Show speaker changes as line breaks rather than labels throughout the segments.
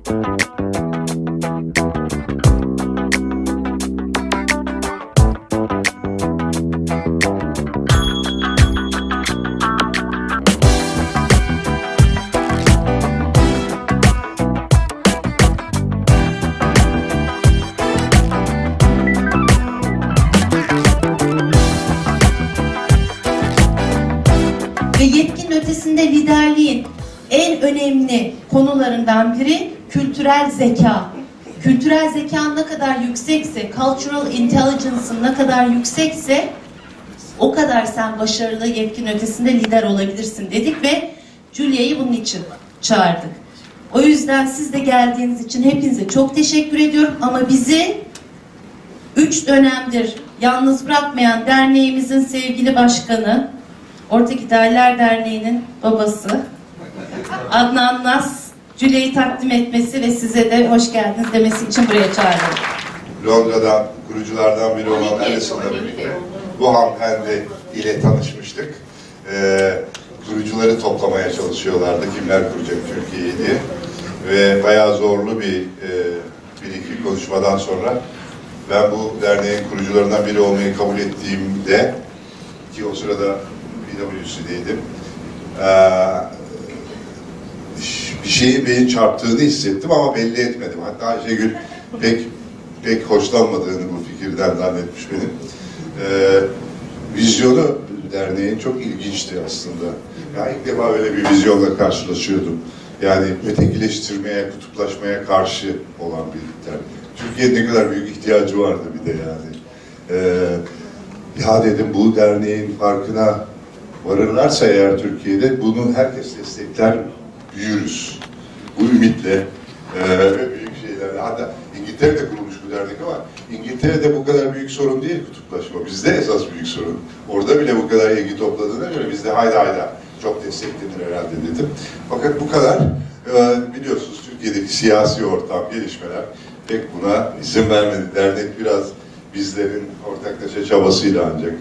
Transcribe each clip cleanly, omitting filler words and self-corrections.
Yetkinin ötesinde liderliğin en önemli konularından biri kültürel zeka. Kültürel zekanın ne kadar yüksekse, cultural intelligence'ın ne kadar yüksekse o kadar sen başarılı yetkinin ötesinde lider olabilirsin dedik ve Julia'yı bunun için çağırdık. O yüzden siz de geldiğiniz için hepinize çok teşekkür ediyorum ama bizi 3 dönemdir yalnız bırakmayan derneğimizin sevgili başkanı, Ortak İdealler Derneği'nin babası Adnan Nas, Julia'yı takdim etmesi ve size de hoş geldiniz demesi için buraya çağırdım.
Londra'dan, kuruculardan biri olan Alice'la birlikte bu hanımefendi ile tanışmıştık. Kurucuları toplamaya çalışıyorlardı, kimler kuracak Türkiye'yi diye. Ve bayağı zorlu bir iki konuşmadan sonra ben bu derneğin kurucularından biri olmayı kabul ettiğimde, ki o sırada PwC'deydim, bir şeyi beyin çarptığını hissettim ama belli etmedim. Hatta Ayşegül pek hoşlanmadığını bu fikirden zannetmiş benim. Vizyonu derneğin çok ilginçti aslında. Ya ilk defa öyle bir vizyonla karşılaşıyordum. Yani ötekileştirmeye, kutuplaşmaya karşı olan bir dernek. Türkiye'nin ne kadar büyük ihtiyacı vardı bir de yani. Ya dedim bu derneğin farkına varırlarsa eğer Türkiye'de bunu herkes destekler, büyürüz. Bu ümitle büyük şeylerle. Hatta İngiltere'de kurulmuş bu dernek ama İngiltere'de bu kadar büyük sorun değil kutuplaşma. Bizde esas büyük sorun. Orada bile bu kadar ilgi topladığına göre bizde hayda çok desteklenir herhalde dedim. Fakat bu kadar biliyorsunuz Türkiye'deki siyasi ortam, gelişmeler pek buna izin vermedi. Dernek biraz bizlerin ortaklaşa çabasıyla ancak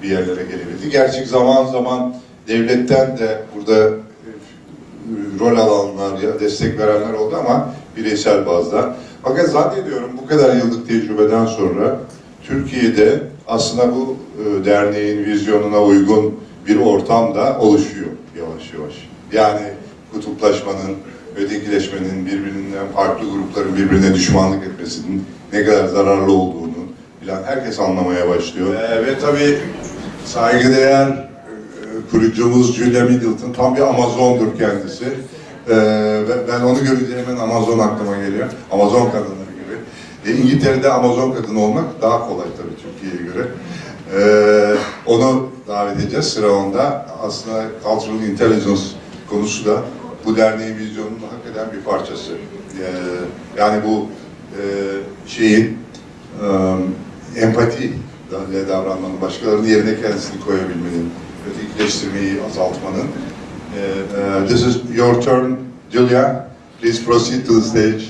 bir yerlere gelebildi. Gerçi zaman zaman devletten de burada rol alanlar ya destek verenler oldu ama bireysel bazda. Fakat zannediyorum bu kadar yıllık tecrübeden sonra Türkiye'de aslında bu derneğin vizyonuna uygun bir ortam da oluşuyor yavaş yavaş. Yani kutuplaşmanın, ötekileşmenin, birbirinden farklı grupların birbirine düşmanlık etmesinin ne kadar zararlı olduğunu filan herkes anlamaya başlıyor. Ve tabii saygıdeğer kurucumuz Julia Middleton tam bir Amazon'dur kendisi. Ben onu görünce hemen Amazon aklıma geliyor. Amazon kadınları gibi. İngiltere'de Amazon kadını olmak daha kolay tabii Türkiye'ye göre. Onu davet edeceğiz. Sıra onda. Aslında Cultural Intelligence konusu da bu derneğin vizyonunun hakikaten bir parçası. Yani bu şeyin empati ile davranmanın, başkalarının yerine kendisini koyabilmenin, ötekileştirmeyi azaltmanın. This is your turn, Julia. Please proceed to the stage.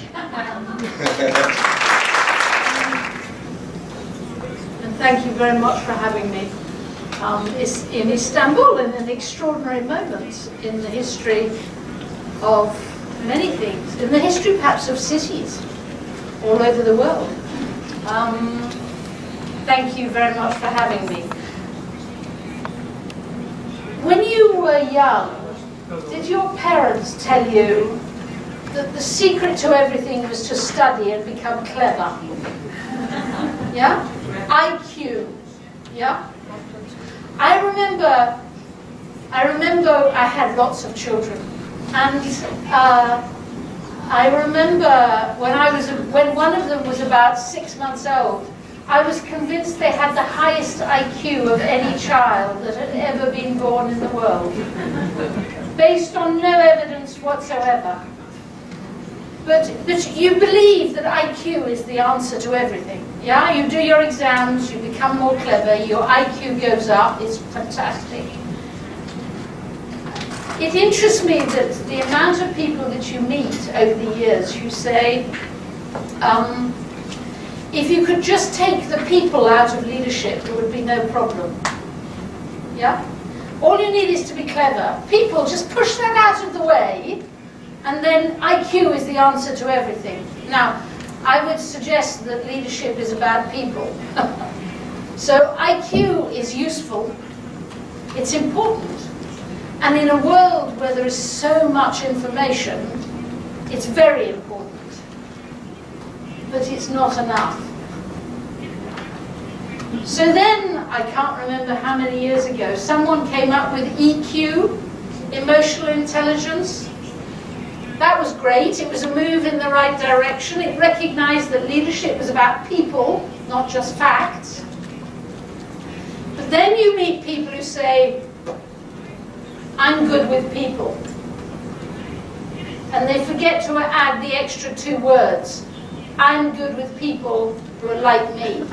And thank you very much for having me. It's in Istanbul, in an extraordinary moment in the history of many things, in the history perhaps of cities all over the world. Thank you very much for having me. When you were young, did your parents tell you that the secret to everything was to study and become clever? Yeah? IQ. Yeah? I remember I had lots of children, and I remember when one of them was about 6 months old, I was convinced they had the highest IQ of any child that had ever been born in the world, based on no evidence whatsoever. But you believe that IQ is the answer to everything. Yeah, you do your exams, you become more clever, your IQ goes up, it's fantastic. It interests me that the amount of people that you meet over the years who say, if you could just take the people out of leadership, there would be no problem. Yeah? All you need is to be clever. People, just push that out of the way, And then IQ is the answer to everything. Now, I would suggest that leadership is about people. So IQ is useful, it's important. And in a world where there is so much information, it's very important. But it's not enough. So then, I can't remember how many years ago, someone came up with EQ, emotional intelligence. That was great. It was a move in the right direction. It recognized that leadership was about people, not just facts. But then you meet people who say, I'm good with people. And they forget to add the extra 2 words. I'm good with people who are like me.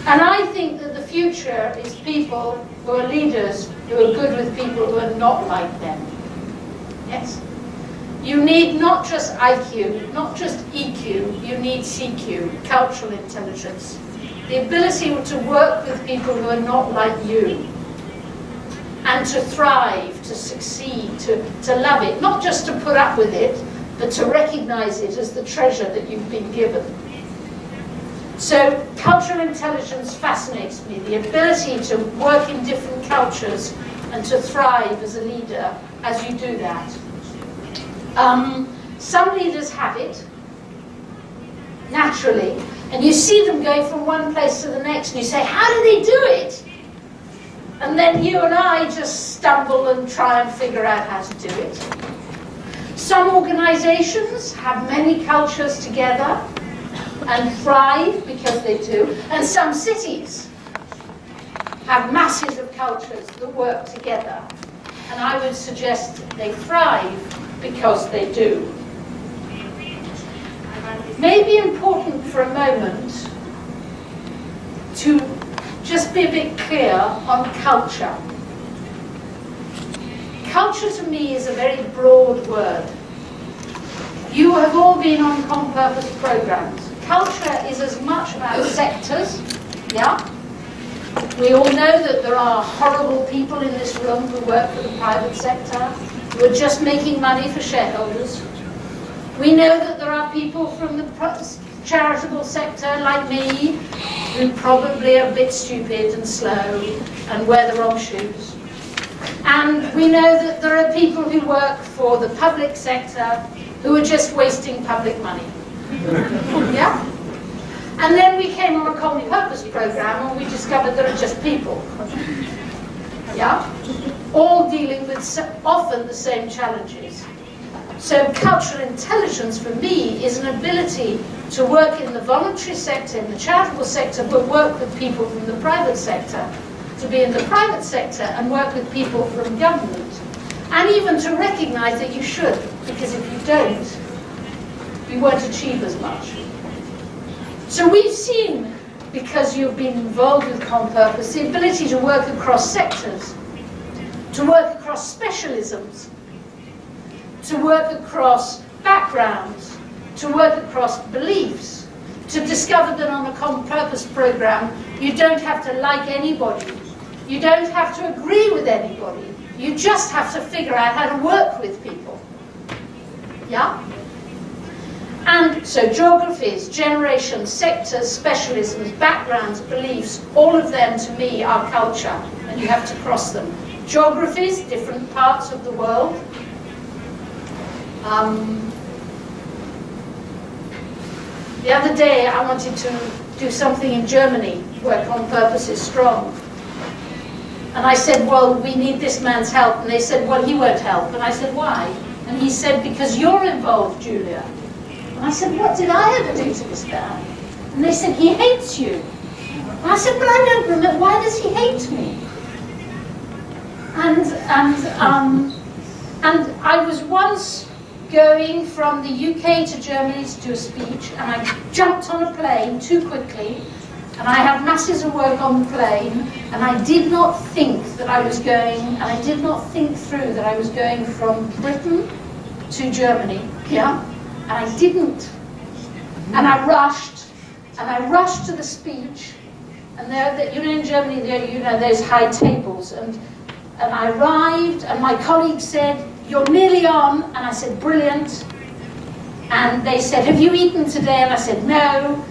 And I think that the future is people who are leaders who are good with people who are not like them. Yes? You need not just IQ, not just EQ, you need CQ, cultural intelligence. The ability to work with people who are not like you. And to thrive, to succeed, to love it. Not just to put up with it, but to recognize it as the treasure that you've been given. So cultural intelligence fascinates me. The ability to work in different cultures and to thrive as a leader as you do that. Some leaders have it, naturally, and you see them going from one place to the next, and you say, how do they do it? And then you and I just stumble and try and figure out how to do it. Some organizations have many cultures together and thrive because they do, and some cities have masses of cultures that work together, and I would suggest they thrive because they do. It may be important for a moment to just be a bit clear on culture. Culture to me is a very broad word. You have all been on common purpose programs. Culture is as much about sectors, yeah? We all know that there are horrible people in this room who work for the private sector, who are just making money for shareholders. We know that there are people from the charitable sector, like me, who probably are a bit stupid and slow and wear the wrong shoes. And we know that there are people who work for the public sector who are just wasting public money. Yeah? And then we came on a common purpose program and we discovered there are just people. Yeah? All dealing with often the same challenges. So cultural intelligence for me is an ability to work in the voluntary sector, in the charitable sector, but work with people from the private sector. To be in the private sector and work with people from government. And even to recognize that you should, because if you don't, you won't achieve as much. So we've seen, because you've been involved with common purpose, the ability to work across sectors, to work across specialisms, to work across backgrounds, to work across beliefs, to discover that on a common purpose program, you don't have to like anybody, you don't have to agree with anybody, you just have to figure out how to work with people. Yeah? And so geographies, generations, sectors, specialisms, backgrounds, beliefs, all of them to me are culture, and you have to cross them. Geographies, different parts of the world. The other day I wanted to do something in Germany where common purpose is strong. And I said, well, we need this man's help. And they said, well, he won't help. And I said, why? And he said, because you're involved, Julia. And I said, what did I ever do to this man? And they said, he hates you. And I said, but I don't remember, why does he hate me? And I was once going from the UK to Germany to do a speech, and I jumped on a plane too quickly, and I had masses of work on the plane, and I did not think that I was going, and I did not think through that I was going from Britain to Germany, yeah? And I didn't. And I rushed to the speech, and there, you know, in Germany, there, you know, there's high tables, and And I arrived, and my colleague said, "You're nearly on." And I said, "Brilliant." And they said, "Have you eaten today?" And I said, "No."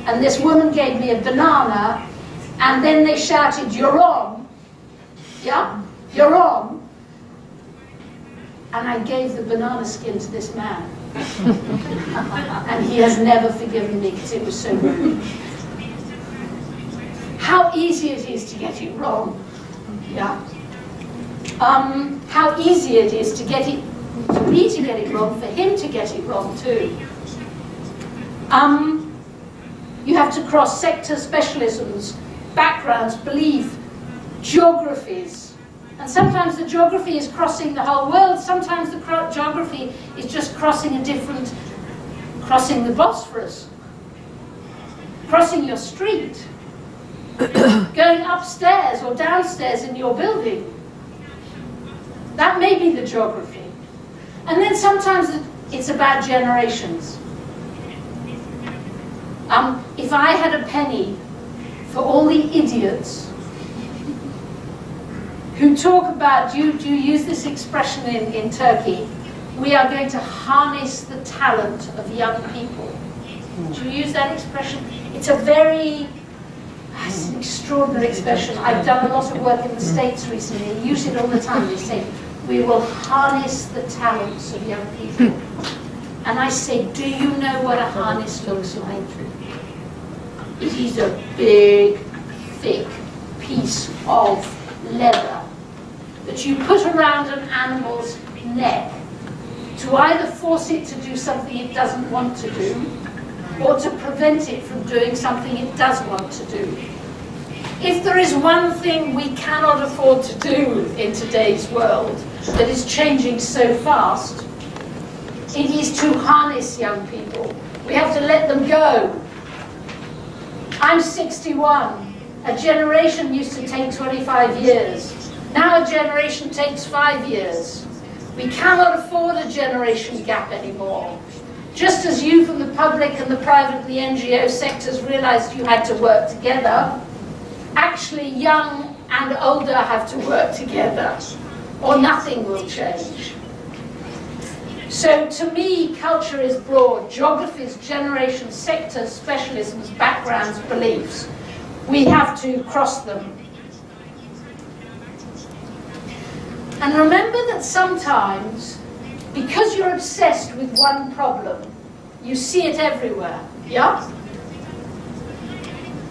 And this woman gave me a banana, and then they shouted, "You're on." Yeah? "You're on." And I gave the banana skin to this man. And he has never forgiven me because it was so rude. How easy it is to get it wrong. Yeah? How easy it is to get it, for me to get it wrong, for him to get it wrong too. You have to cross sector specialisms, backgrounds, belief, geographies. And sometimes the geography is crossing the whole world, sometimes the geography is just crossing crossing the Bosphorus, crossing your street, going upstairs or downstairs in your building. That may be the geography. And then sometimes it's about generations. If I had a penny for all the idiots who talk about, do you use this expression in Turkey, we are going to harness the talent of young people. Do you use that expression? It's an extraordinary expression. I've done a lot of work in the States recently. They use it all the time. They say, we will harness the talents of young people. And I say, do you know what a harness looks like? It is a big, thick piece of leather that you put around an animal's neck to either force it to do something it doesn't want to do, or to prevent it from doing something it does want to do. If there is one thing we cannot afford to do in today's world that is changing so fast, it is to harness young people. We have to let them go. I'm 61. A generation used to take 25 years. Now a generation takes 5 years. We cannot afford a generation gap anymore. Just as you from the public and the private and the NGO sectors realized you had to work together, actually young and older have to work together, or nothing will change. So to me, culture is broad. Geographies, generations, sectors, specialisms, backgrounds, beliefs. We have to cross them. And remember that sometimes, because you're obsessed with one problem, you see it everywhere, yeah?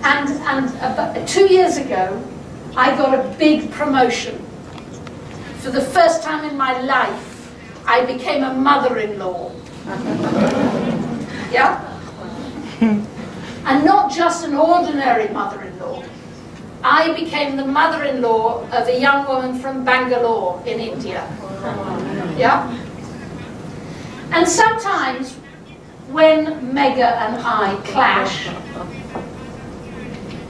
And about 2 years ago, I got a big promotion. For the first time in my life, I became a mother-in-law. Yeah? And not just an ordinary mother-in-law. I became the mother-in-law of a young woman from Bangalore in India. Yeah? And sometimes when Mega and I clash,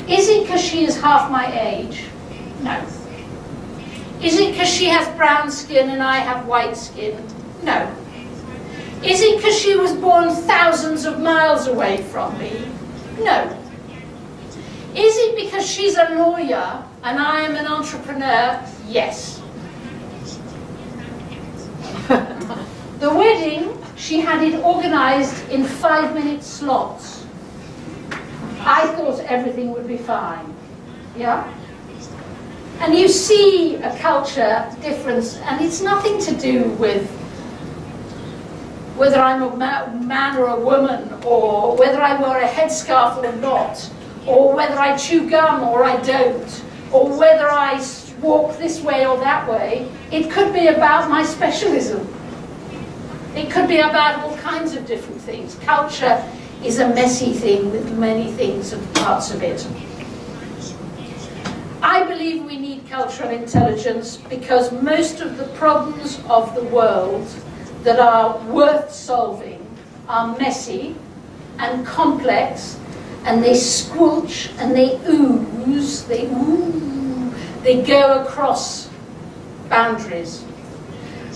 is it because she is half my age? No. Is it because she has brown skin and I have white skin? No. Is it because she was born thousands of miles away from me? No. Is it because she's a lawyer and I am an entrepreneur? Yes. The wedding, she had it organized in 5-minute slots. I thought everything would be fine. Yeah? And you see a culture difference, and it's nothing to do with whether I'm a man or a woman, or whether I wear a headscarf or not, or whether I chew gum or I don't, or whether I walk this way or that way. It could be about my specialism. It could be about all kinds of different things. Culture is a messy thing with many things and parts of it. I believe we need cultural intelligence because most of the problems of the world that are worth solving are messy and complex, and they squelch and they ooze, they go across boundaries.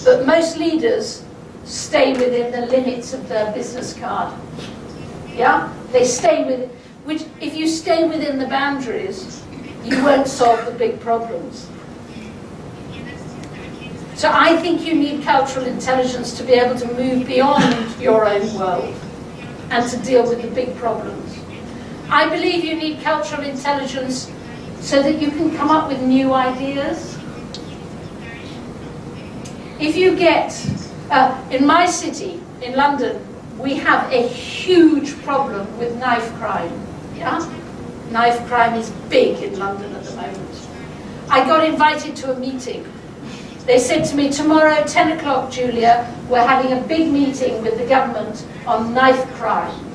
But most leaders stay within the limits of their business card. Yeah? They stay with, which if you stay within the boundaries, you won't solve the big problems. So I think you need cultural intelligence to be able to move beyond your own world and to deal with the big problems. I believe you need cultural intelligence so that you can come up with new ideas. If you get, in my city, in London, we have a huge problem with knife crime. Yeah? Knife crime is big in London at the moment. I got invited to a meeting. They said to me, tomorrow, 10 o'clock, Julia, we're having a big meeting with the government on knife crime.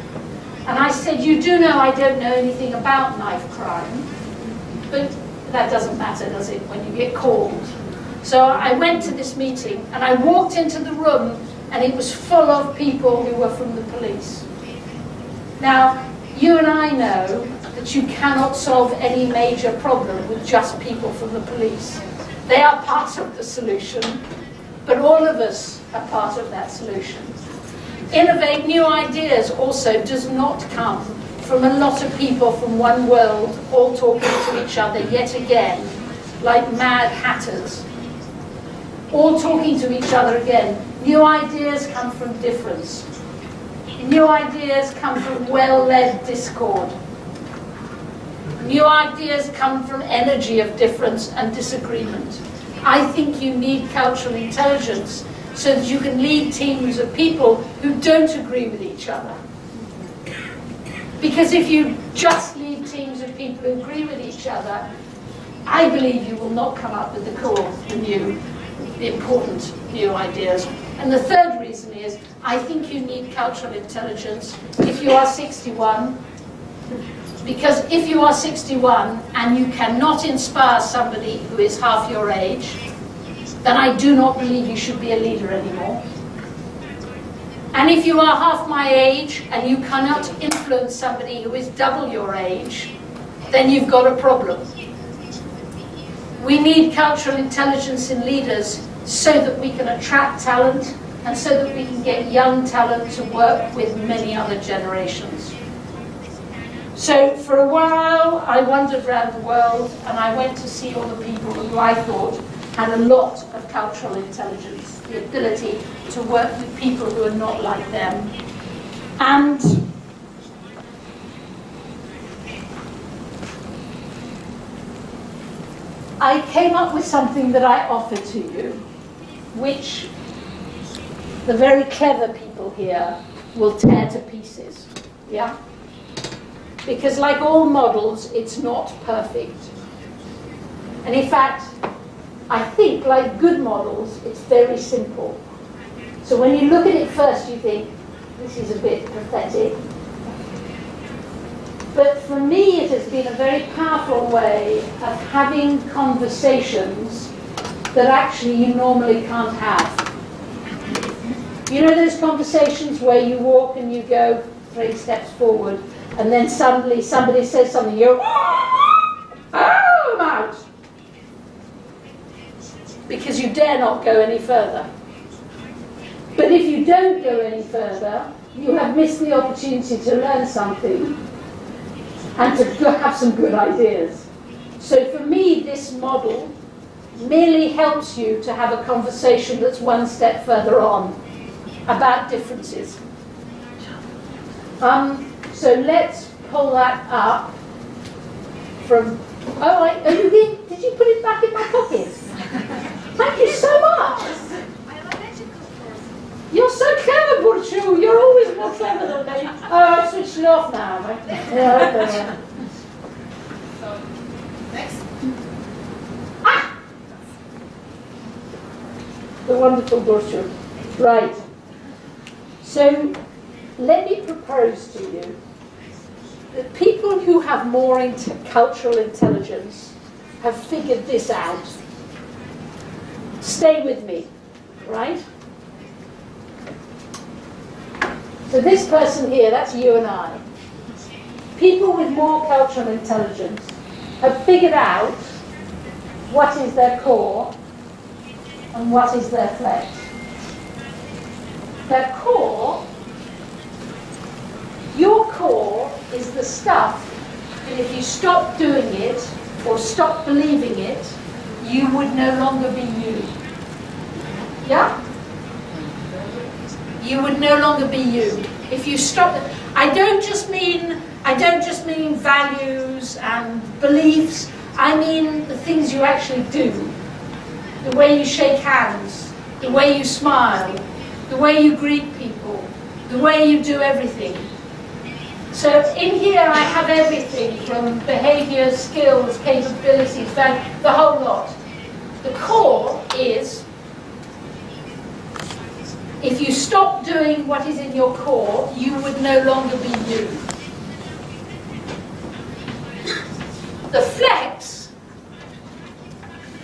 And I said, you do know I don't know anything about knife crime, but that doesn't matter, does it, when you get called? So I went to this meeting, and I walked into the room, and it was full of people who were from the police. Now, you and I know that you cannot solve any major problem with just people from the police. They are part of the solution, but all of us are part of that solution. Innovate new ideas also does not come from a lot of people from one world all talking to each other yet again, like mad hatters. All talking to each other again. New ideas come from difference. New ideas come from well-led discord. New ideas come from energy of difference and disagreement. I think you need cultural intelligence so that you can lead teams of people who don't agree with each other. Because if you just lead teams of people who agree with each other, I believe you will not come up with the cool, the important new ideas. And the third reason is, I think you need cultural intelligence if you are 61, because if you are 61 and you cannot inspire somebody who is half your age, then I do not believe you should be a leader anymore. And if you are half my age and you cannot influence somebody who is double your age, then you've got a problem. We need cultural intelligence in leaders so that we can attract talent and so that we can get young talent to work with many other generations. So for a while I wandered around the world and I went to see all the people who I thought had a lot of cultural intelligence, the ability to work with people who are not like them. And I came up with something that I offer to you, which the very clever people here will tear to pieces, yeah? Because like all models, it's not perfect. And in fact, I think like good models, it's very simple. So when you look at it first, you think, this is a bit pathetic. But for me, it has been a very powerful way of having conversations that actually you normally can't have. You know those conversations where you walk and you go 3 steps forward, and then suddenly somebody says something, you're, oh, I'm out. Because you dare not go any further. But if you don't go any further, you have missed the opportunity to learn something and to have some good ideas. So for me, this model merely helps you to have a conversation that's one step further on about differences. So let's pull that up from, did you put it back in my pocket? Thank you so much. You're so clever, Burcu. You're always more clever than me. Oh, I switched it off now. Yeah, okay.
So, next.
Ah! The wonderful Burcu. Right. So, let me propose to you that people who have more cultural intelligence have figured this out. Stay with me, right? So this person here, that's you and I. People with more cultural intelligence have figured out what is their core and what is their flex. Their core, your core is the stuff that if you stop doing it or stop believing it, you would no longer be you. Yeah? You would no longer be you. If you stop, I don't just mean values and beliefs, I mean the things you actually do. The way you shake hands, the way you smile, the way you greet people, the way you do everything. So in here I have everything from behavior, skills, capabilities, the whole lot. The core is, if you stop doing what is in your core, you would no longer be you. The flex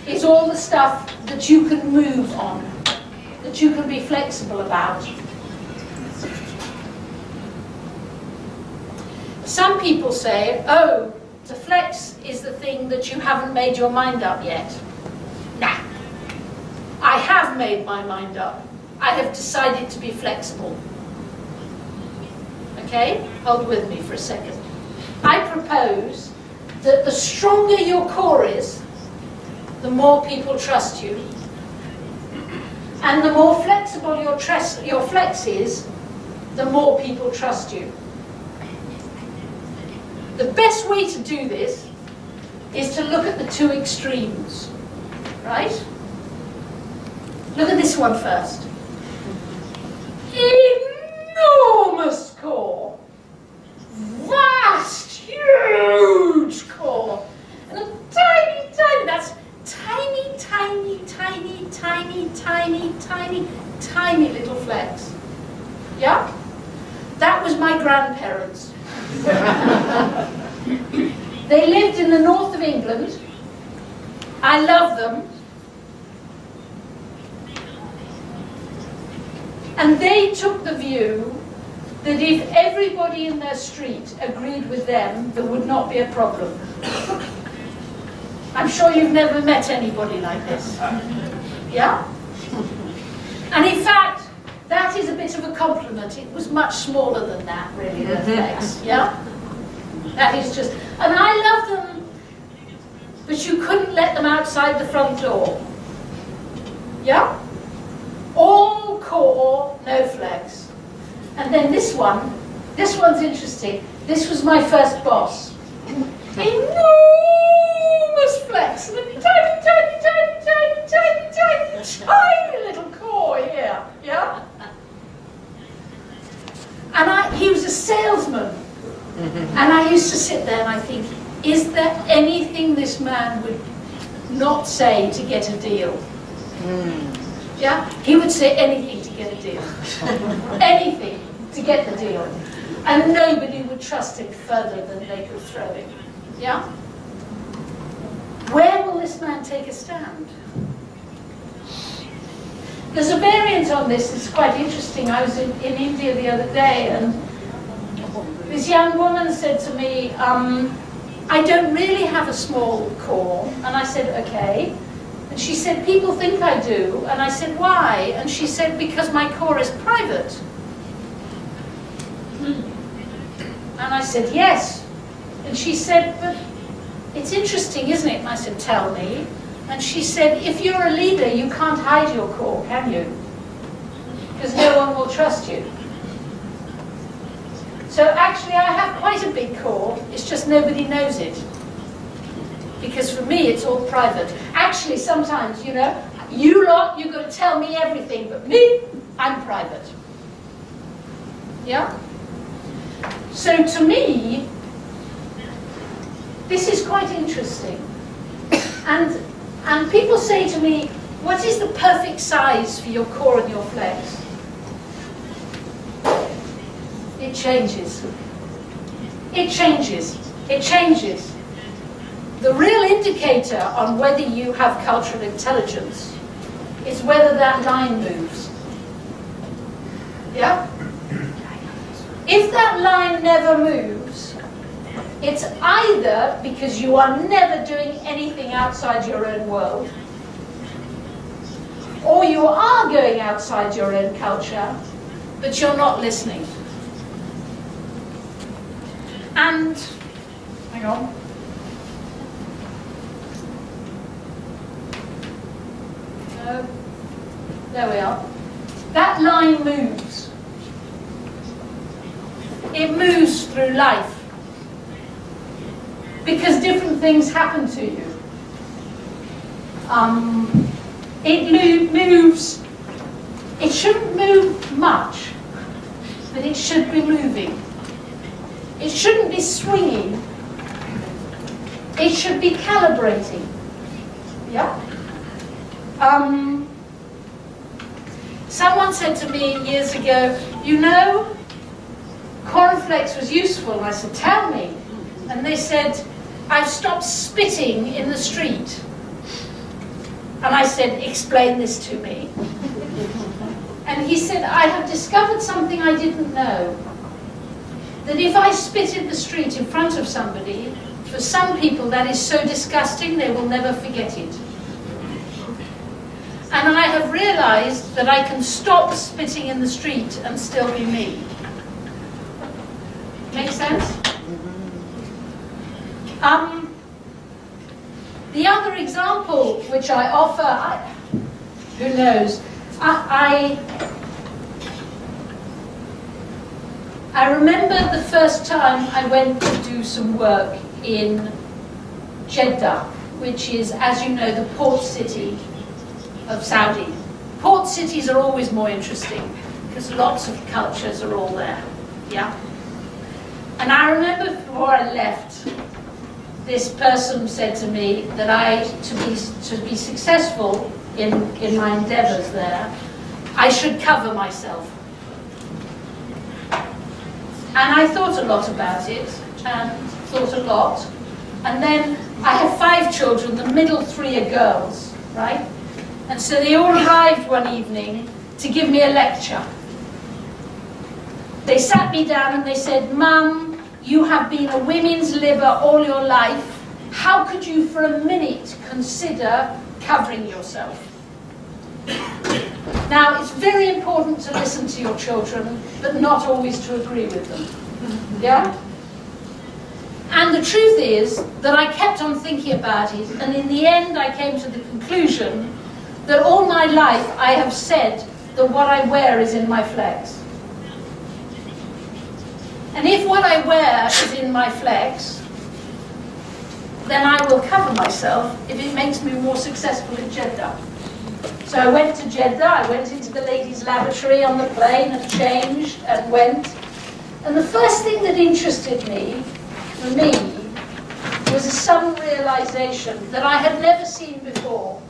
is all the stuff that you can move on, that you can be flexible about. Some people say, oh, the flex is the thing that you haven't made your mind up yet. Nah, I have made my mind up. I have decided to be flexible. Okay, hold with me for a second. I propose that the stronger your core is, the more people trust you. And the more flexible your flex is, the more people trust you. The best way to do this is to look at the two extremes, right? Look at this one first. Enormous core, vast, huge core, and a tiny, that's tiny, tiny, tiny, tiny, tiny, tiny, tiny little flex. Yeah? That was my grandparents. They lived in the north of England. I love them. And they took the view that if everybody in their street agreed with them, there would not be a problem. I'm sure you've never met anybody like this. Yeah? And in fact, that is a bit of a compliment. It was much smaller than that, really, the flex. Yeah? That is just... And I love them, but you couldn't let them outside the front door. Yeah? All core, no flex. And then this one's interesting. This was my first boss. Enormous flex. And a tiny, tiny, tiny, tiny, tiny, tiny, tiny little core here. Yeah? And he was a salesman. And I used to sit there and I think, is there anything this man would not say to get a deal? Yeah? He would say anything to get a deal. Anything to get the deal. And nobody would trust him further than they could throw him. Yeah? Where will this man take a stand? There's a variant on this that's quite interesting. I was in India the other day and this young woman said to me, I don't really have a small core. And I said, okay. And she said, people think I do. And I said, why? And she said, because my core is private. And I said, yes. And she said, but it's interesting, isn't it? And I said, tell me. And she said, if you're a leader, you can't hide your core, can you? Because no one will trust you. So actually, I have quite a big core. It's just nobody knows it. Because for me, it's all private. Actually, sometimes, you know, you lot, you've got to tell me everything. But me, I'm private. Yeah? So to me, this is quite interesting. And people say to me, what is the perfect size for your core and your flex? It changes. It changes. It changes. The real indicator on whether you have cultural intelligence is whether that line moves. Yeah? If that line never moves, it's either because you are never doing anything outside your own world, or you are going outside your own culture, but you're not listening. And, hang on. No. There we are. That line moves. It moves through life. Because different things happen to you. It moves. It shouldn't move much, but it should be moving. It shouldn't be swinging. It should be calibrating. Yeah? Someone said to me years ago, you know, cornflakes was useful. And I said, tell me. And they said, I've stopped spitting in the street. And I said, explain this to me. And he said, I have discovered something I didn't know. That if I spit in the street in front of somebody, for some people that is so disgusting they will never forget it. And I have realized that I can stop spitting in the street and still be me. Make sense? The other example which I offer, who knows, I remember the first time I went to do some work in Jeddah, which is, as you know, the port city of Saudi. Port cities are always more interesting because lots of cultures are all there. Yeah. And I remember before I left, this person said to me that to be successful in my endeavors there, I should cover myself. And I thought a lot about it, and thought a lot. And then I have 5 children, the middle 3 are girls, right? And so they all arrived one evening to give me a lecture. They sat me down and they said, Mum, you have been a women's libber all your life. How could you for a minute consider covering yourself? Now, it's very important to listen to your children, but not always to agree with them. Yeah? And the truth is that I kept on thinking about it, and in the end I came to the conclusion that all my life I have said that what I wear is in my flex. And if what I wear is in my flex, then I will cover myself if it makes me more successful in Jeddah. So I went to Jeddah, I went into the ladies' lavatory on the plane and changed and went. And the first thing that interested me, for me, was a sudden realization that I had never seen before.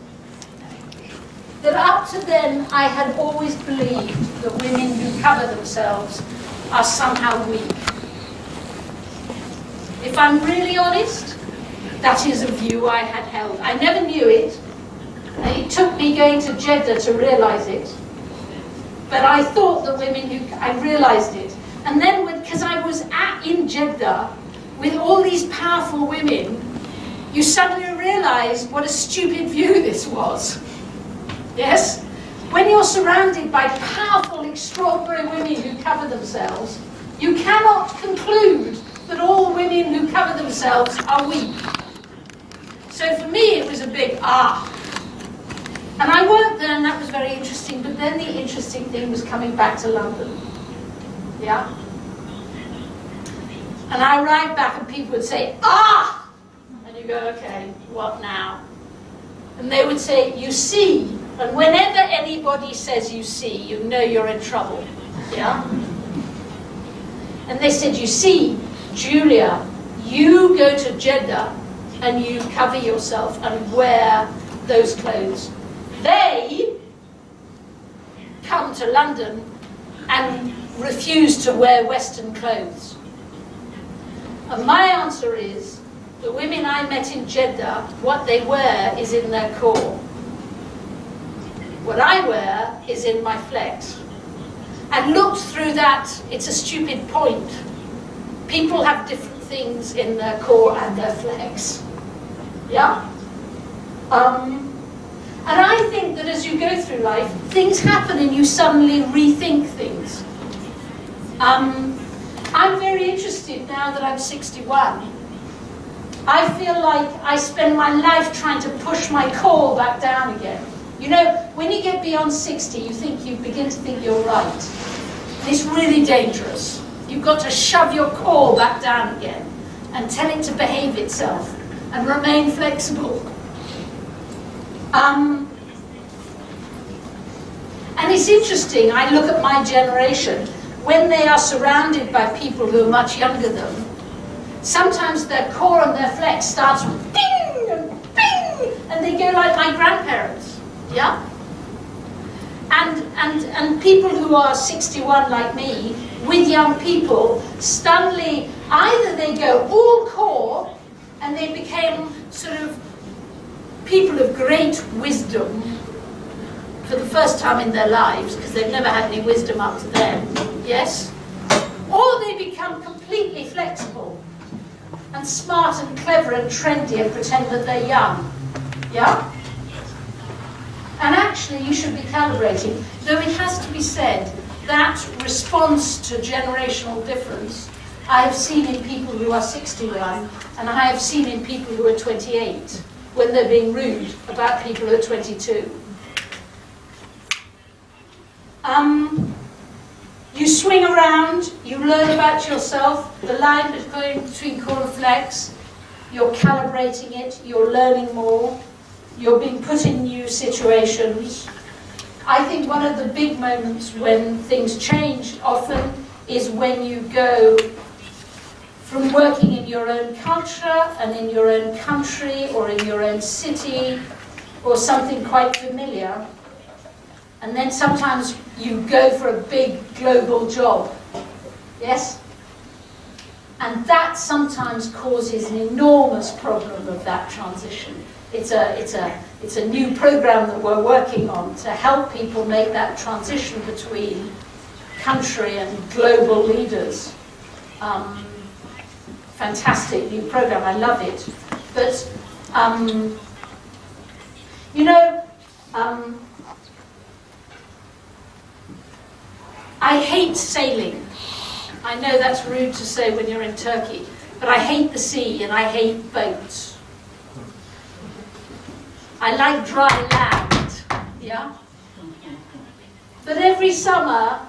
That up to then I had always believed that women who cover themselves are somehow weak. If I'm really honest, that is a view I had held. I never knew it. It took me going to Jeddah to realize it. But I thought that I realized it. And then, because I was in Jeddah with all these powerful women, you suddenly realize what a stupid view this was. Yes? When you're surrounded by powerful, extraordinary women who cover themselves, you cannot conclude that all women who cover themselves are weak. So for me, it was a big And I worked there, and that was very interesting. But then the interesting thing was coming back to London. Yeah? And I arrived back, and people would say, And you go, okay, what now? And they would say, you see. And whenever anybody says you see, you know you're in trouble. Yeah? And they said, you see, Julia, you go to Jeddah and you cover yourself and wear those clothes. They come to London and refuse to wear Western clothes. And my answer is, the women I met in Jeddah, what they wear is in their core. What I wear is in my flex. And looked through that, it's a stupid point. People have different things in their core and their flex. Yeah? And I think that as you go through life, things happen and you suddenly rethink things. I'm very interested now that I'm 61. I feel like I spend my life trying to push my core back down again. You know, when you get beyond 60, you begin to think you're right. And it's really dangerous. You've got to shove your core back down again and tell it to behave itself and remain flexible. And it's interesting, I look at my generation, when they are surrounded by people who are much younger than them, sometimes their core and their flex starts bing and bing, and they go like my grandparents, yeah? And people who are 61 like me, with young people, suddenly either they go all core and they became sort of people of great wisdom for the first time in their lives, because they've never had any wisdom up to then, yes? Or they become completely flexible and smart and clever and trendy and pretend that they're young, yeah? And actually you should be calibrating, though it has to be said that response to generational difference I have seen in people who are 61 and I have seen in people who are 28 when they're being rude about people who are 22. You swing around, you learn about yourself, the line between core and flex, you're calibrating it, you're learning more, you're being put in new situations. I think one of the big moments when things change often is when you go from working in your own culture and in your own country or in your own city or something quite familiar, and then sometimes you go for a big global job, yes? And that sometimes causes an enormous problem of that transition. It's a new program that we're working on to help people make that transition between country and global leaders. Fantastic new program, I love it. But, you know, I hate sailing. I know that's rude to say when you're in Turkey, but I hate the sea and I hate boats. I like dry land, yeah? But every summer,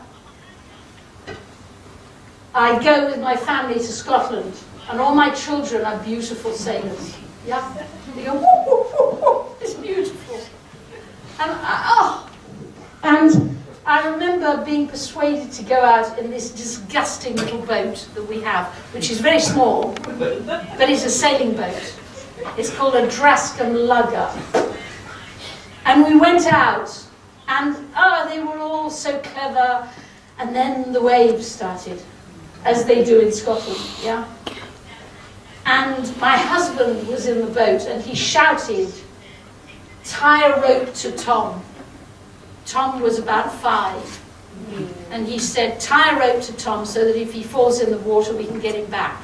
I go with my family to Scotland, and all my children are beautiful sailors, yeah? They go, whoo, whoo, whoo, whoo, it's beautiful. And I remember being persuaded to go out in this disgusting little boat that we have, which is very small, but it's a sailing boat. It's called a Drascan lugger. And we went out, and they were all so clever, and then the waves started, as they do in Scotland, yeah? And my husband was in the boat, and he shouted, "Tie a rope to Tom." Tom was about 5. And he said, "Tie a rope to Tom so that if he falls in the water, we can get him back."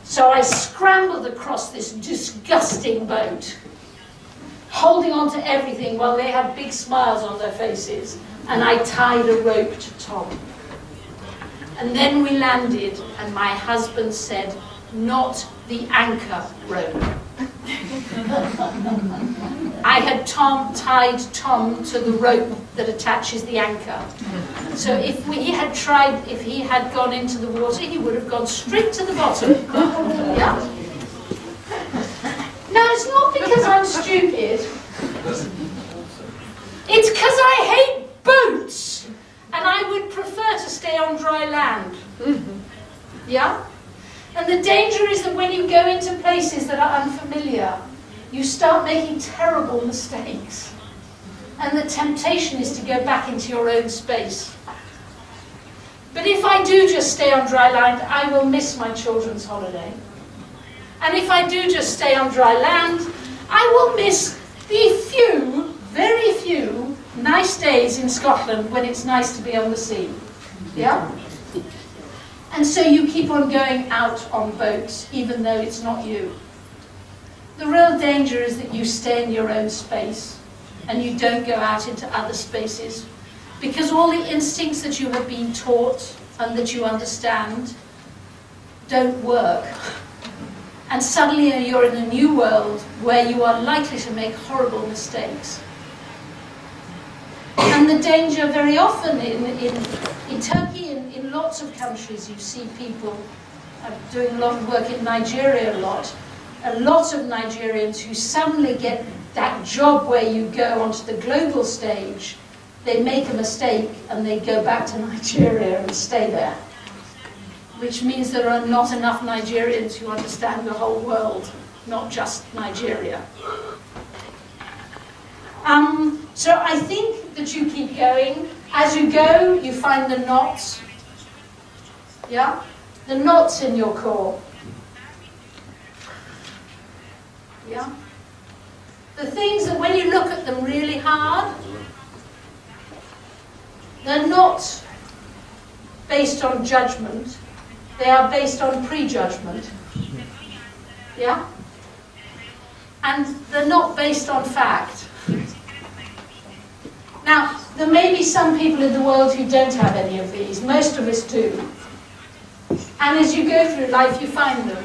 So I scrambled across this disgusting boat, holding on to everything while they had big smiles on their faces, and I tied a rope to Tom. And then we landed, and my husband said, "Not the anchor rope." I had tied Tom to the rope that attaches the anchor. So if he had gone into the water, he would have gone straight to the bottom. Yeah? Now, it's not because I'm stupid. It's because I hate boats, and I would prefer to stay on dry land. Yeah? And the danger is that when you go into places that are unfamiliar, you start making terrible mistakes. And the temptation is to go back into your own space. But if I do just stay on dry land, I will miss my children's holiday. And if I do just stay on dry land, I will miss the few, very few, nice days in Scotland when it's nice to be on the sea. Yeah? And so you keep on going out on boats, even though it's not you. The real danger is that you stay in your own space and you don't go out into other spaces, because all the instincts that you have been taught and that you understand don't work. And suddenly you're in a new world where you are likely to make horrible mistakes. And the danger very often in Turkey, in lots of countries, you see people doing a lot of work in Nigeria a lot of Nigerians who suddenly get that job where you go onto the global stage, they make a mistake and they go back to Nigeria and stay there. Which means there are not enough Nigerians who understand the whole world, not just Nigeria. So I think that you keep going. As you go, you find the knots. Yeah? The knots in your core. Yeah? The things that when you look at them really hard, they're not based on judgment. They are based on prejudgment. Yeah? And they're not based on fact. Now, there may be some people in the world who don't have any of these. Most of us do. And as you go through life, you find them.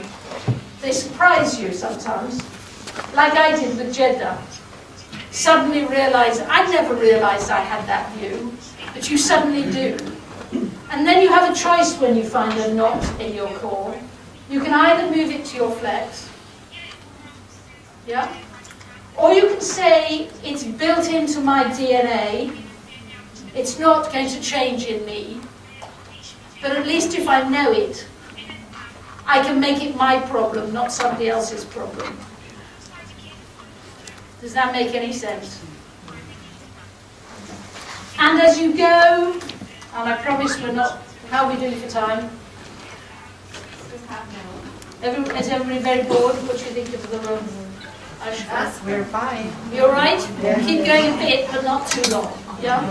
They surprise you sometimes, like I did with Jeddah. Suddenly realize, I never realized I had that view, but you suddenly do. And then you have a choice when you find a knot in your core. You can either move it to your flex, yeah? Or you can say, it's built into my DNA, it's not going to change in me, but at least if I know it, I can make it my problem, not somebody else's problem. Does that make any sense? And as you go, and I promise we're not, how are we doing for time? Is everybody very bored? What do you think of the room?
Yes, we're fine.
You all right?
Yeah.
Keep going a bit, but not too long. Yeah?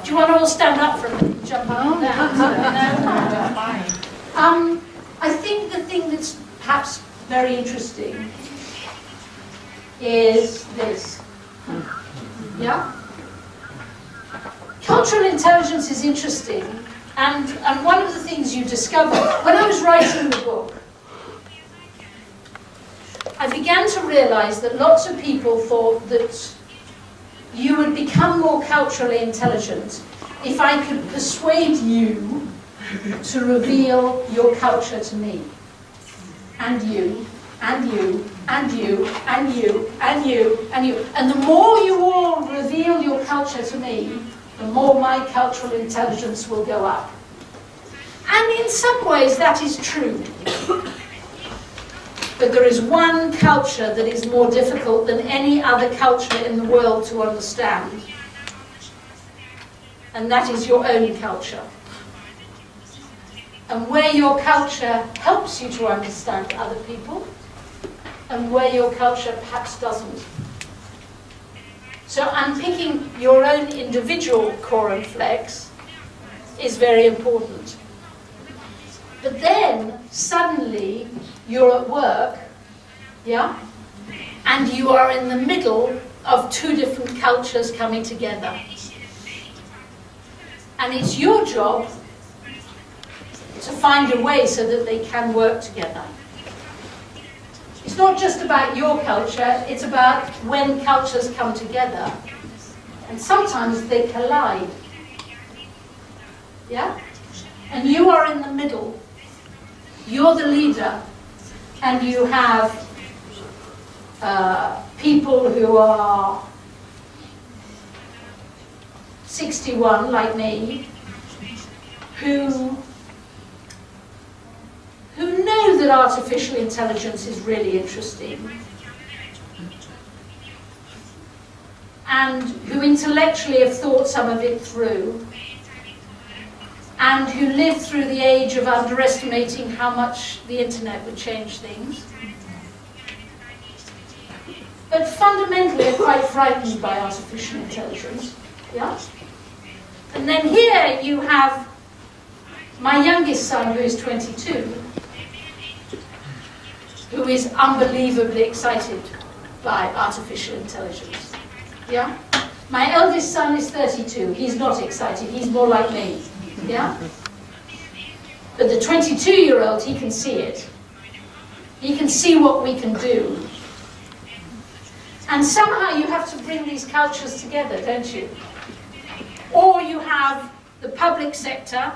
Do you want to all stand up for a minute and jump up and down? No?
Fine.
I think the thing that's perhaps very interesting is this. Yeah? Cultural intelligence is interesting, and one of the things you discover, when I was writing the book, I began to realize that lots of people thought that you would become more culturally intelligent if I could persuade you to reveal your culture to me. And you, and you, and you, and you, and you, and you. And the more you all reveal your culture to me, the more my cultural intelligence will go up. And in some ways that is true. But there is one culture that is more difficult than any other culture in the world to understand. And that is your own culture. And where your culture helps you to understand other people, and where your culture perhaps doesn't. So unpicking your own individual core and flex is very important. But then, suddenly, you're at work, yeah? And you are in the middle of two different cultures coming together. And it's your job to find a way so that they can work together. It's not just about your culture, it's about when cultures come together. And sometimes they collide. Yeah? And you are in the middle. You're the leader, and you have people who are 61, like me, who know that artificial intelligence is really interesting, and who intellectually have thought some of it through, and who lived through the age of underestimating how much the internet would change things, but fundamentally are quite frightened by artificial intelligence. Yeah? And then here you have my youngest son, who is 22, who is unbelievably excited by artificial intelligence. Yeah? My eldest son is 32. He's not excited. He's more like me. Yeah? But the 22-year-old, he can see it. He can see what we can do. And somehow you have to bring these cultures together, don't you? you have the public sector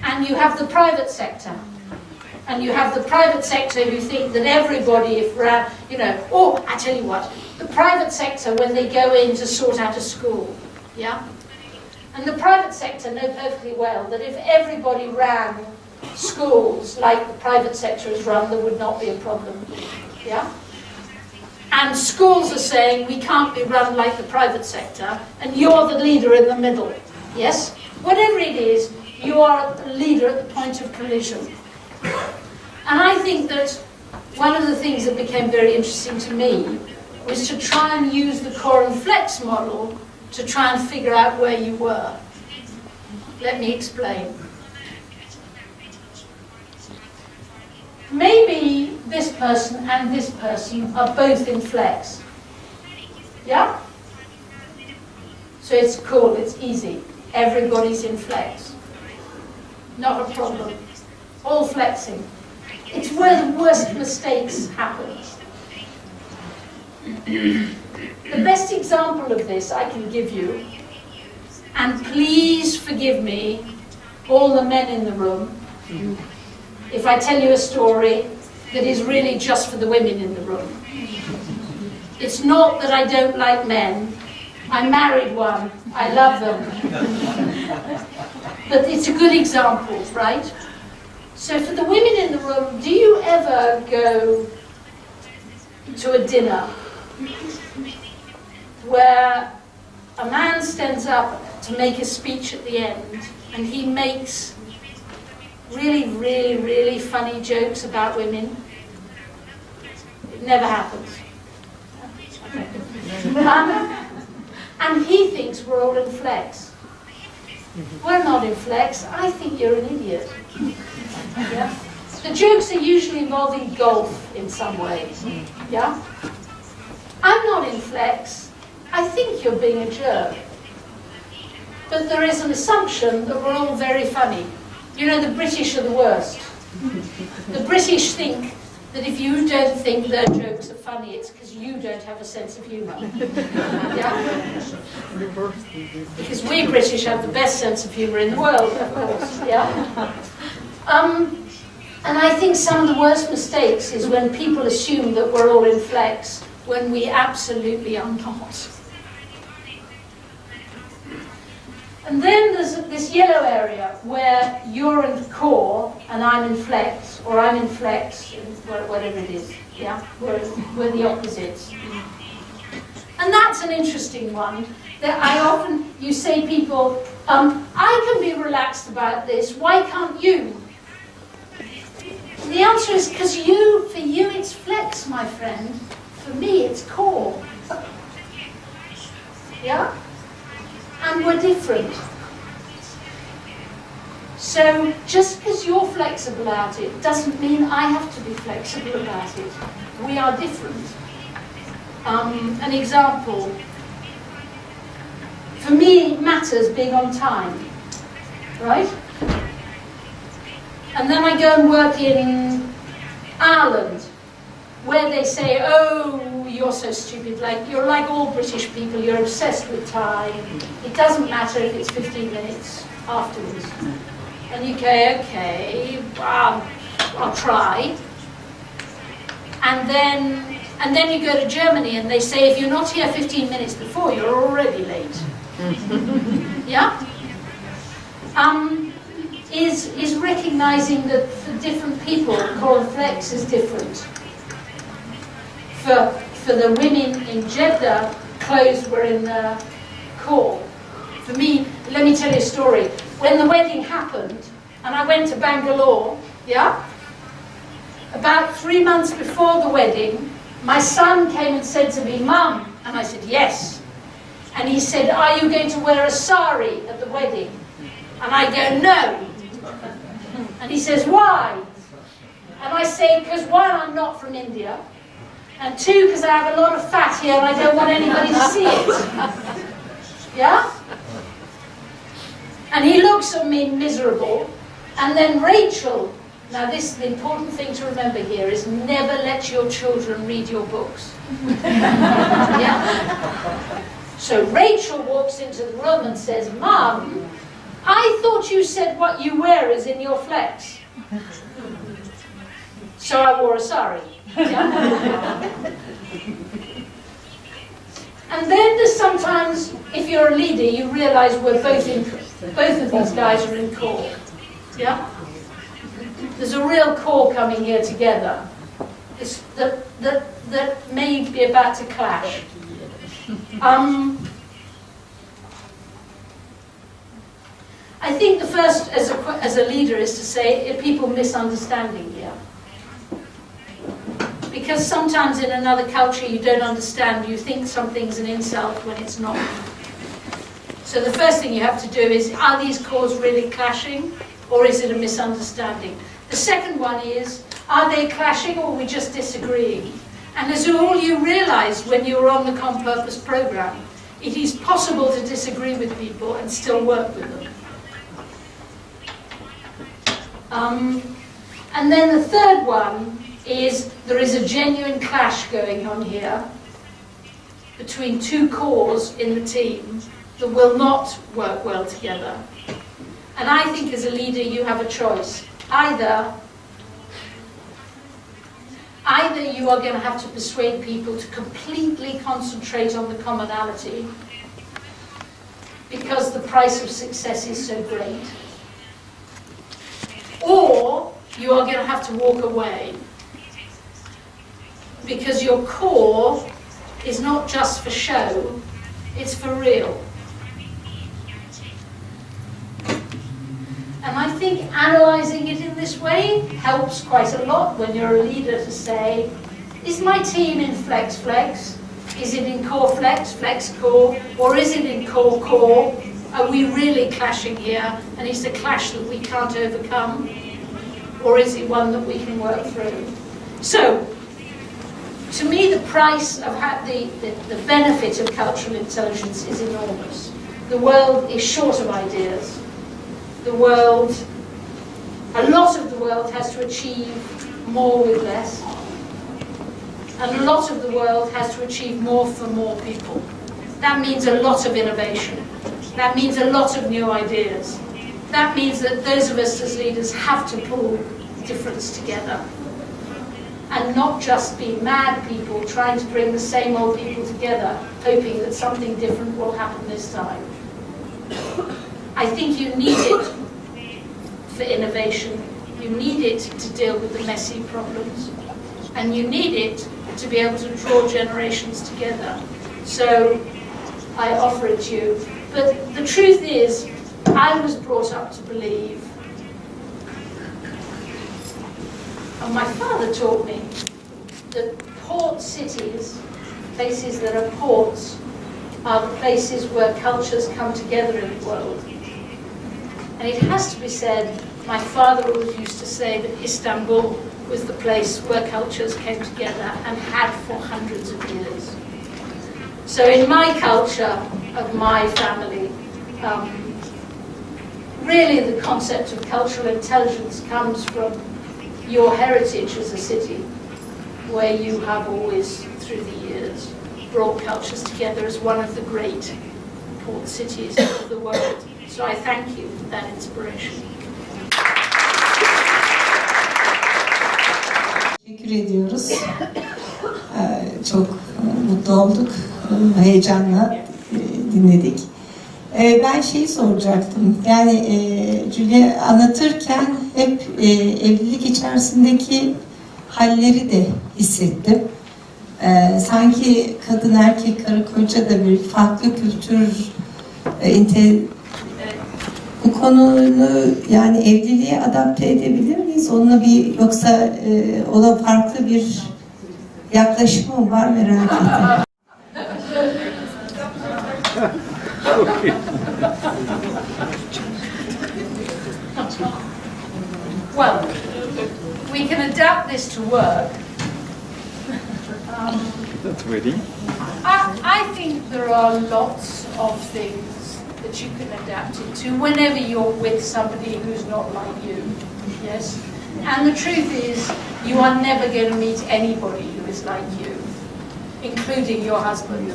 and you have the private sector. And you have the private sector who think that everybody, if you know, or I tell you what, the private sector when they go in to sort out a school, yeah? And the private sector know perfectly well that if everybody ran schools like the private sector is run, there would not be a problem, yeah? And schools are saying we can't be run like the private sector, and you're the leader in the middle, yes? Whatever it is, you are the leader at the point of collision. And I think that one of the things that became very interesting to me was to try and use the core and flex model to try and figure out where you were. Let me explain. Maybe this person and this person are both in flex. Yeah? So it's cool, it's easy. Everybody's in flex. Not a problem. All flexing. It's where the worst mistakes happen. The best example of this I can give you, and please forgive me, all the men in the room, if I tell you a story that is really just for the women in the room. It's not that I don't like men. I married one. I love them. But it's a good example, right? So for the women in the room, do you ever go to a dinner where a man stands up to make a speech at the end and he makes really funny jokes about women? It never happens. And he thinks we're all in flex. We're not in flex. I think you're an idiot. Yeah? The jokes are usually involving golf in some way. Yeah? I'm not in flex. I think you're being a jerk. But there is an assumption that we're all very funny. You know, the British are the worst. The British think that if you don't think their jokes are funny, it's because you don't have a sense of humour. Yeah? Because we British have the best sense of humour in the world, of course. Yeah? And I think some of the worst mistakes is when people assume that we're all in flex when we absolutely are not. And then there's this yellow area where you're in core and I'm in flex, or I'm in flex, whatever it is. Yeah, we're the opposites. And that's an interesting one. That I often, you say people, I can be relaxed about this, why can't you? The answer is because for you it's flex, my friend. For me it's core. Yeah? And we're different. So just because you're flexible about it doesn't mean I have to be flexible about it. We are different. An example. For me it matters being on time. Right? And then I go and work in Ireland, where they say, oh, you're so stupid, you're like all British people, you're obsessed with time. It doesn't matter if it's 15 minutes afterwards. And you go, okay, I'll try. And then you go to Germany and they say, if you're not here 15 minutes before, you're already late. Yeah? Is recognizing that for different people, core and flex is different. For the women in Jeddah, clothes were in the core. For me, let me tell you a story. When the wedding happened, and I went to Bangalore, yeah? About 3 months before the wedding, my son came and said to me, Mum, and I said, yes. And he said, are you going to wear a sari at the wedding? And I go, no. And he says, why? And I say, because one, I'm not from India, and two, because I have a lot of fat here and I don't want anybody to see it. Yeah? And he looks at me miserable. And then Rachel, now this, the important thing to remember here is never let your children read your books. Yeah? So Rachel walks into the room and says, "Mum, I thought you said what you wear is in your flex." So I wore a sari. Yeah? And then there's sometimes, if you're a leader, you realise both of these guys are in core. Yeah? There's a real core coming here together. It's that may be about to clash. I think the first, as a leader, is to say people misunderstanding here. Because sometimes in another culture you don't understand, you think something's an insult when it's not. So the first thing you have to do is, are these cores really clashing, or is it a misunderstanding? The second one is, are they clashing or are we just disagreeing? And as all you realised when you were on the Com-Purpose programme, it is possible to disagree with people and still work with them. And then the third one is, there is a genuine clash going on here between two cores in the team that will not work well together. And I think as a leader you have a choice. Either you are going to have to persuade people to completely concentrate on the commonality because the price of success is so great, or you are going to have to walk away because your core is not just for show, it's for real. And I think analysing it in this way helps quite a lot when you're a leader to say, is my team in flex? Is it in core flex core? Or is it in core? Are we really clashing here? And is the clash that we can't overcome? Or is it one that we can work through? So, to me the price of the benefit of cultural intelligence is enormous. The world is short of ideas. A lot of the world has to achieve more with less. And a lot of the world has to achieve more for more people. That means a lot of innovation. That means a lot of new ideas. That means that those of us as leaders have to pull difference together. And not just be mad people trying to bring the same old people together, hoping that something different will happen this time. I think you need it for innovation. You need it to deal with the messy problems. And you need it to be able to draw generations together. So I offer it to you. But the truth is, I was brought up to believe, and my father taught me, that port cities, places that are ports, are the places where cultures come together in the world. And it has to be said, my father always used to say that Istanbul was the place where cultures came together and had for hundreds of years. So in my culture of my family, really the concept of cultural intelligence comes from your heritage as a city, where you have always, through the years, brought cultures together as one of the great port cities of the world. So I thank you for that inspiration.
Teşekkür ediyoruz. Çok mutlu olduk. Heyecanla dinledik. Ben şeyi soracaktım. Yani Julia anlatırken hep evlilik içerisindeki halleri de hissettim. Sanki kadın erkek karı koca da bir farklı kültür bu konunu yani evliliğe adapte edebilir miyiz? Onunla bir yoksa ona farklı bir yaklaşımı var merak ettim.
Well, we can adapt this to work.
That's ready.
I think there are lots of things that you can adapt it to whenever you're with somebody who's not like you. Yes? And the truth is, you are never going to meet anybody who is like you, including your husband.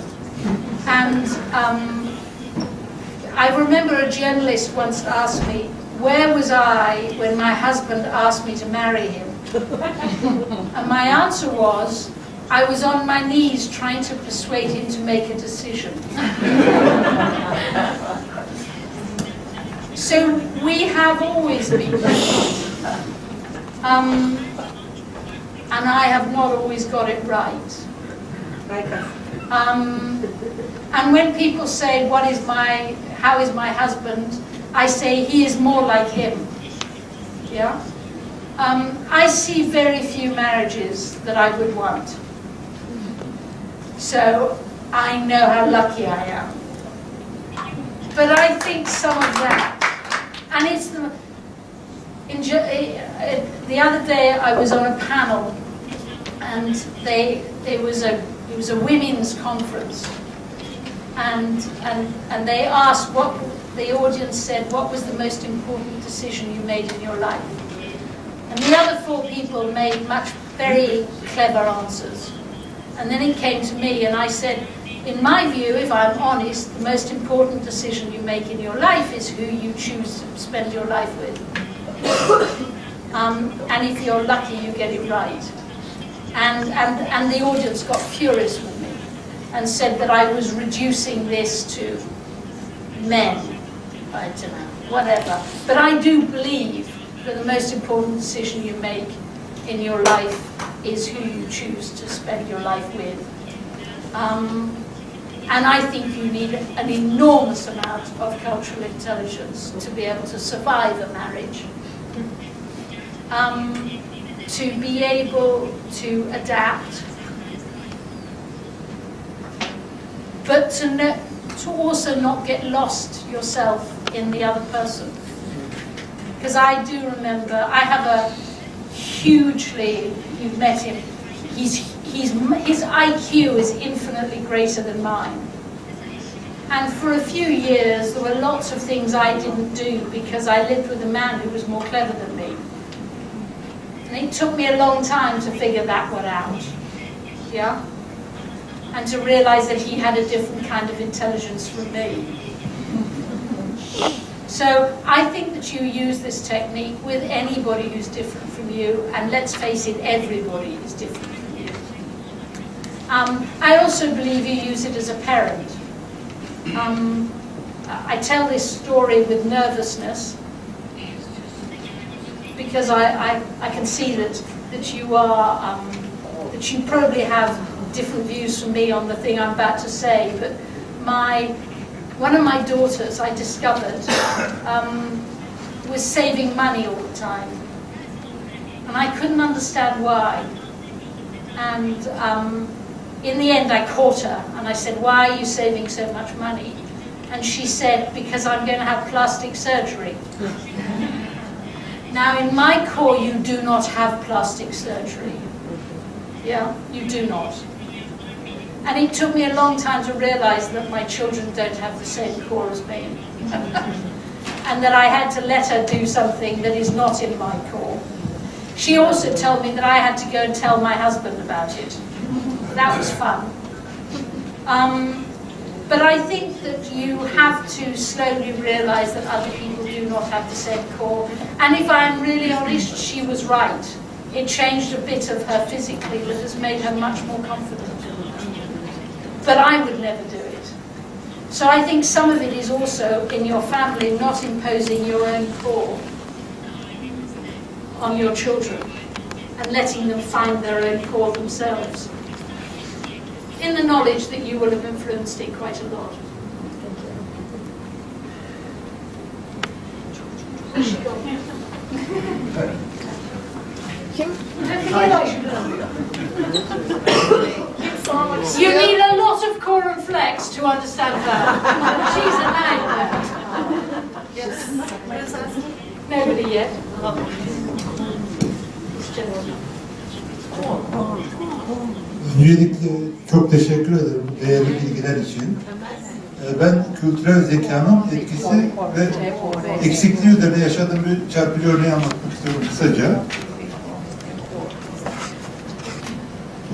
And I remember a journalist once asked me, where was I when my husband asked me to marry him? And my answer was, I was on my knees trying to persuade him to make a decision. So we have always been and I have not always got it right. And when people say, how is my husband? I say, he is more like him. Yeah? I see very few marriages that I would want. So I know how lucky I am. But I think some of that, and it's the other day I was on a panel, and it was a women's conference, and they asked, what the audience said, what was the most important decision you made in your life? And the other four people made very clever answers. And then it came to me, and I said, in my view, if I'm honest, the most important decision you make in your life is who you choose to spend your life with. And if you're lucky, you get it right. And the audience got furious with me and said that I was reducing this to men. I don't know, whatever. But I do believe that the most important decision you make in your life is who you choose to spend your life with. And I think you need an enormous amount of cultural intelligence to be able to survive a marriage. To be able to adapt, but to also not get lost yourself in the other person. Because I do remember, I have a hugely, you've met him, his IQ is infinitely greater than mine. And for a few years, there were lots of things I didn't do because I lived with a man who was more clever than me. And it took me a long time to figure that one out, yeah? And to realize that he had a different kind of intelligence from me. So I think that you use this technique with anybody who's different from you, and let's face it, everybody is different from you. I also believe you use it as a parent. I tell this story with nervousness, because I can see that you are, that you probably have different views from me on the thing I'm about to say, but one of my daughters, I discovered, was saving money all the time. And I couldn't understand why. And in the end, I caught her, and I said, why are you saving so much money? And she said, because I'm going to have plastic surgery. Now, in my core, you do not have plastic surgery. Yeah, you do not. And it took me a long time to realize that my children don't have the same core as me. And that I had to let her do something that is not in my core. She also told me that I had to go and tell my husband about it. That was fun. But I think that you have to slowly realize that other people do not have the same core. And if I'm really honest, she was right. It changed a bit of her physically that has made her much more confident. But I would never do it. So I think some of it is also in your family not imposing your own core on your children and letting them find their own core themselves, in the knowledge that you will have influenced it quite a lot. You need a lot of core and flex to understand that. She's a nightmare. Yes. Nobody yet.
Öncelikle çok teşekkür ederim değerli bilgiler için. Ben kültürel zekanın etkisi ve eksikliği üzerine yaşadığım bir çarpıcı örneği anlatmak istiyorum kısaca.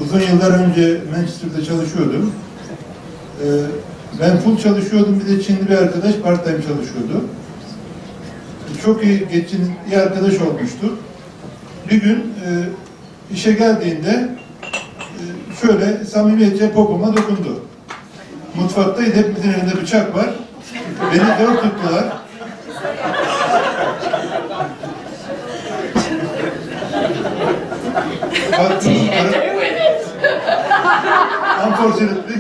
Uzun yıllar önce Manchester'da çalışıyordum. Ben full çalışıyordum, bir de Çinli bir arkadaş part-time çalışıyordu. Çok iyi arkadaş olmuştu. Bir gün işe geldiğinde şöyle samimiyetçe popoma dokundu. Mutfaktaydı, hepimizin elinde bıçak var. Beni zor tuttular. Unfortunately,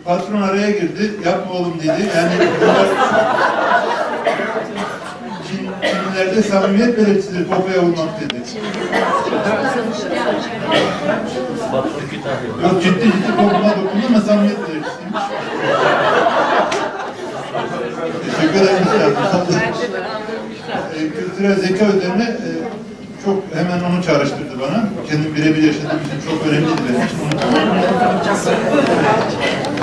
patron araya girdi, yapma oğlum dedi. Yani Çinlilerde samimiyet belirtisidir, popoya vurmak dedi. Yok, ciddi popoma dokundu ama samimiyet belirtisiymiş. Teşekkür ederim. Kültürel zeka üzerine çok hemen onu çağrıştırdı bana. Kendim birebir yaşadığım için çok önemliydi benim için.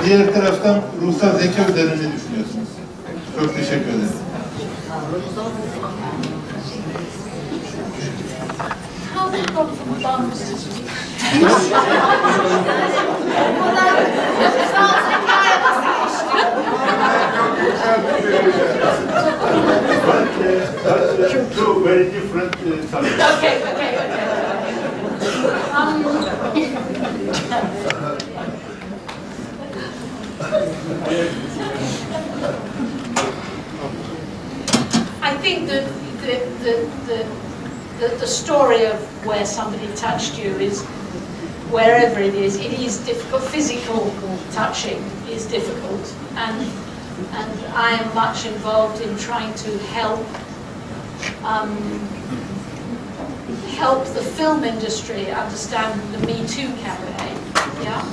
Diğer taraftan ruhsal zeka üzerine ne düşünüyorsunuz? Çok teşekkür ederim. Two very different subjects.
Okay. I think that the story of where somebody touched you is, wherever it is difficult. Physical touching is difficult, and I am much involved in trying to help the film industry understand the Me Too campaign, yeah?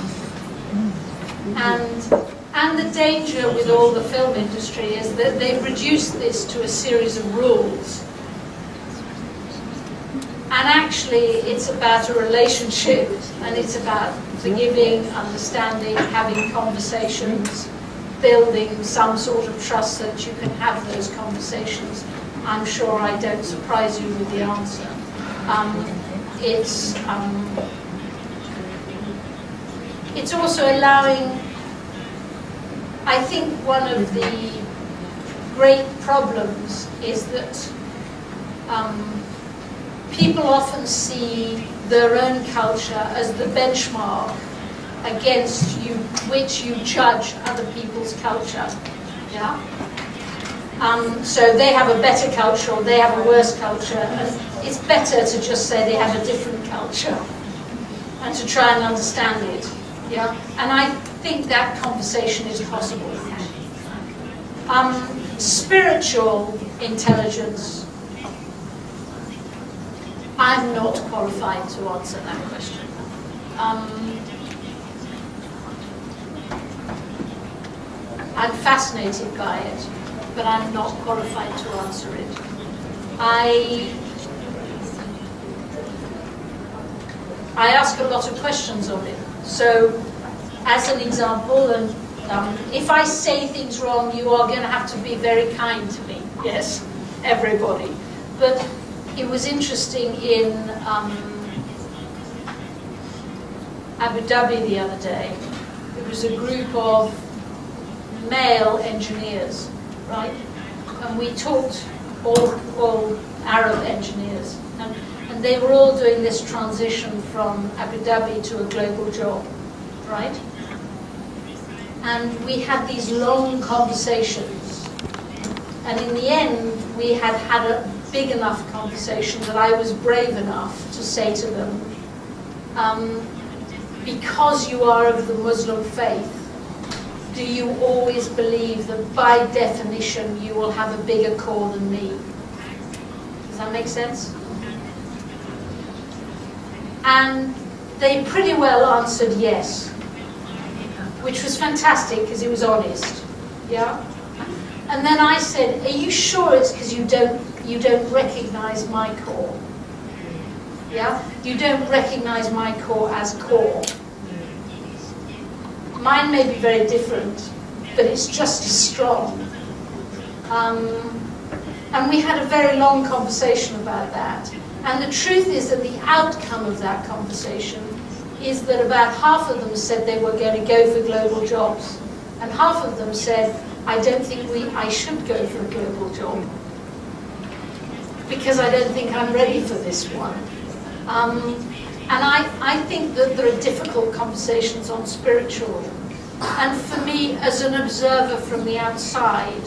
And the danger with all the film industry is that they've reduced this to a series of rules. And actually, it's about a relationship, and it's about forgiving, understanding, having conversations, building some sort of trust so that you can have those conversations. I'm sure I don't surprise you with the answer. It's also allowing, I think one of the great problems is that people often see their own culture as the benchmark against which you judge other people's culture. Yeah? So they have a better culture or they have a worse culture, and it's better to just say they have a different culture and to try and understand it. Yeah? And I think that conversation is possible. Spiritual intelligence, I'm not qualified to answer that question. I'm fascinated by it, but I'm not qualified to answer it. I ask a lot of questions of it. So, as an example, and if I say things wrong, you are going to have to be very kind to me. Yes, everybody. But it was interesting in Abu Dhabi the other day. There was a group of male engineers, right? And we talked, all Arab engineers, and they were all doing this transition from Abu Dhabi to a global job, right? And we had these long conversations, and in the end we had a big enough conversation that I was brave enough to say to them, because you are of the Muslim faith, do you always believe that by definition you will have a bigger core than me? Does that make sense? And they pretty well answered yes, which was fantastic because it was honest. Yeah? And then I said, are you sure it's because you don't recognize my core? Yeah? You don't recognize my core as core. Mine may be very different, but it's just as strong. And we had a very long conversation about that. And the truth is that the outcome of that conversation is that about half of them said they were going to go for global jobs, and half of them said, I don't think I should go for a global job because I don't think I'm ready for this one. And I think that there are difficult conversations on spiritual. And for me, as an observer from the outside,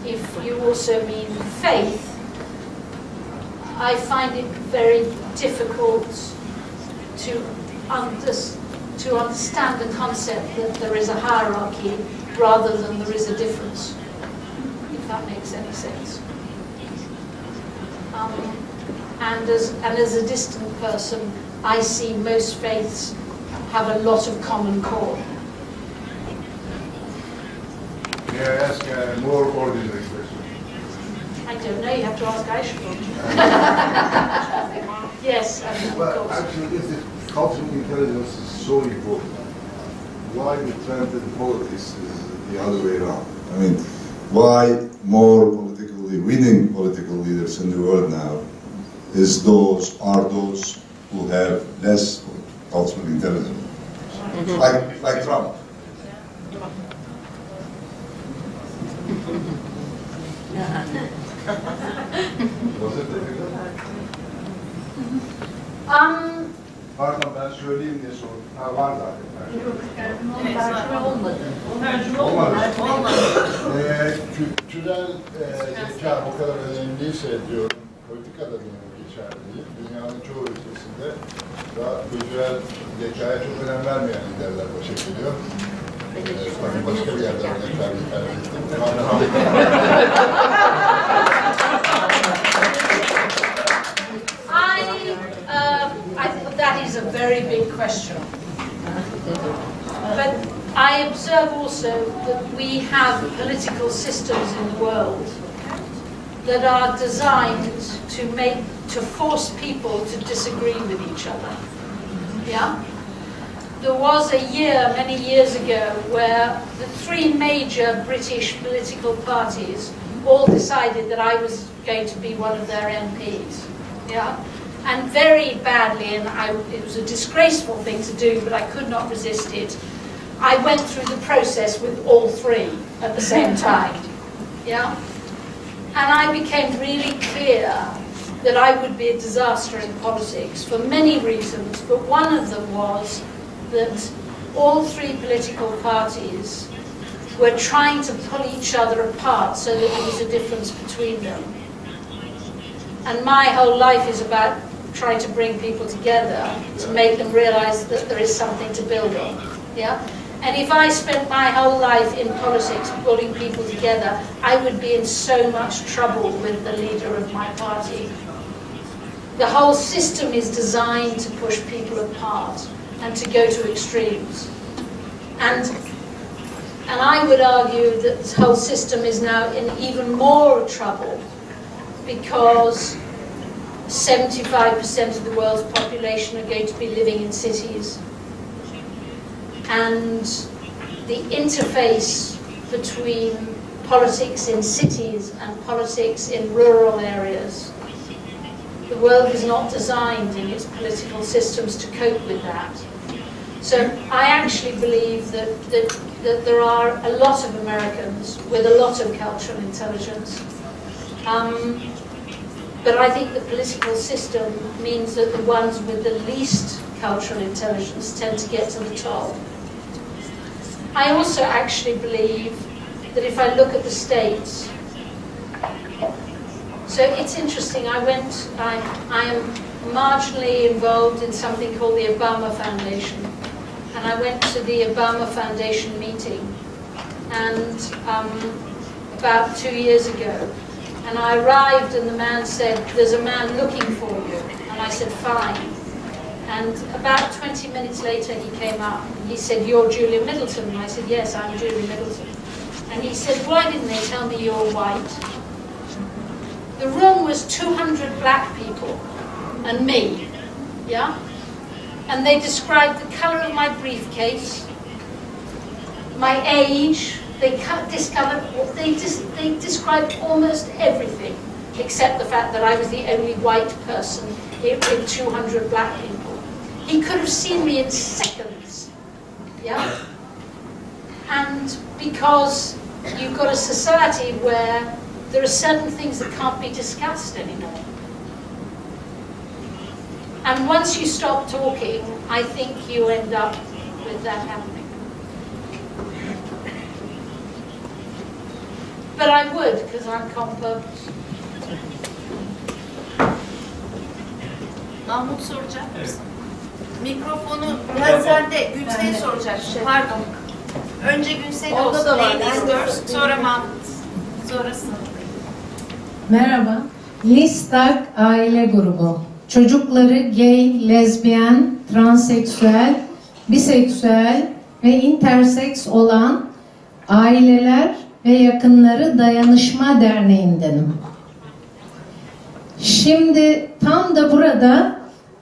if you also mean faith, I find it very difficult to understand the concept that there is a hierarchy rather than there is a difference, if that makes any sense. And as a distant person, I see most faiths have a lot of common core.
May I ask a more ordinary question?
I don't know, you have to ask Aisha. Yes, of
But
course.
actually, if the cultural intelligence is so important, why the trend in politics is the other way around? I mean, why more politically winning political leaders in the world now are those who have less cultural intelligence, like Trump.
Was it difficult? Pardon, ben söyleyeyim diye sordum. Ha, var da.
Olmadı. Kültürel zeka o kadar önemliyse diyorum, politikada da geçerli değil. Dünyanın çoğu ülkesinde daha kültürel zekaya çok önem vermeyen liderler başa geliyor. Tabii başka bir yerde örnekler
I think that is a very big question. But I observe also that we have political systems in the world that are designed to force people to disagree with each other. Yeah? There was a year, many years ago, where the three major British political parties all decided that I was going to be one of their MPs. Yeah? And very badly, and it was a disgraceful thing to do, but I could not resist it. I went through the process with all three at the same time. Yeah? And I became really clear that I would be a disaster in politics for many reasons, but one of them was that all three political parties were trying to pull each other apart so that there was a difference between them. And my whole life is about trying to bring people together to make them realize that there is something to build on. Yeah? And if I spent my whole life in politics pulling people together, I would be in so much trouble with the leader of my party. The whole system is designed to push people apart and to go to extremes. And I would argue that this whole system is now in even more trouble because 75% of the world's population are going to be living in cities. And the interface between politics in cities and politics in rural areas, the world is not designed in its political systems to cope with that. So I actually believe that there are a lot of Americans with a lot of cultural intelligence. But I think the political system means that the ones with the least cultural intelligence tend to get to the top. I also actually believe that if I look at the States, so it's interesting, I am marginally involved in something called the Obama Foundation. And I went to the Obama Foundation meeting and about 2 years ago. And I arrived and the man said, there's a man looking for you. And I said, fine. And about 20 minutes later he came up and he said, you're Julia Middleton. And I said, yes, I'm Julia Middleton. And he said, why didn't they tell me you're white? The room was 200 black people and me, yeah? And they described the color of my briefcase, my age. They described almost everything, except the fact that I was the only white person in 200 black people. he could have seen me in seconds. Yeah? And because you've got a society where there are certain things that can't be discussed anymore. And once you stop talking, I think you end up with that happening. But I would, because I'm composed.
Mahmut soracak mısın? Mikrofonu sen de Gülsel'e soracaksın. Pardon. Önce Gülsel'e olsun. Ladies first, sonra Mahmut. Sonrasını.
Merhaba. Listak aile grubu. Çocukları gay, lezbiyen, transseksüel, biseksüel ve interseks olan aileler ve yakınları dayanışma derneğindenim. Şimdi tam da burada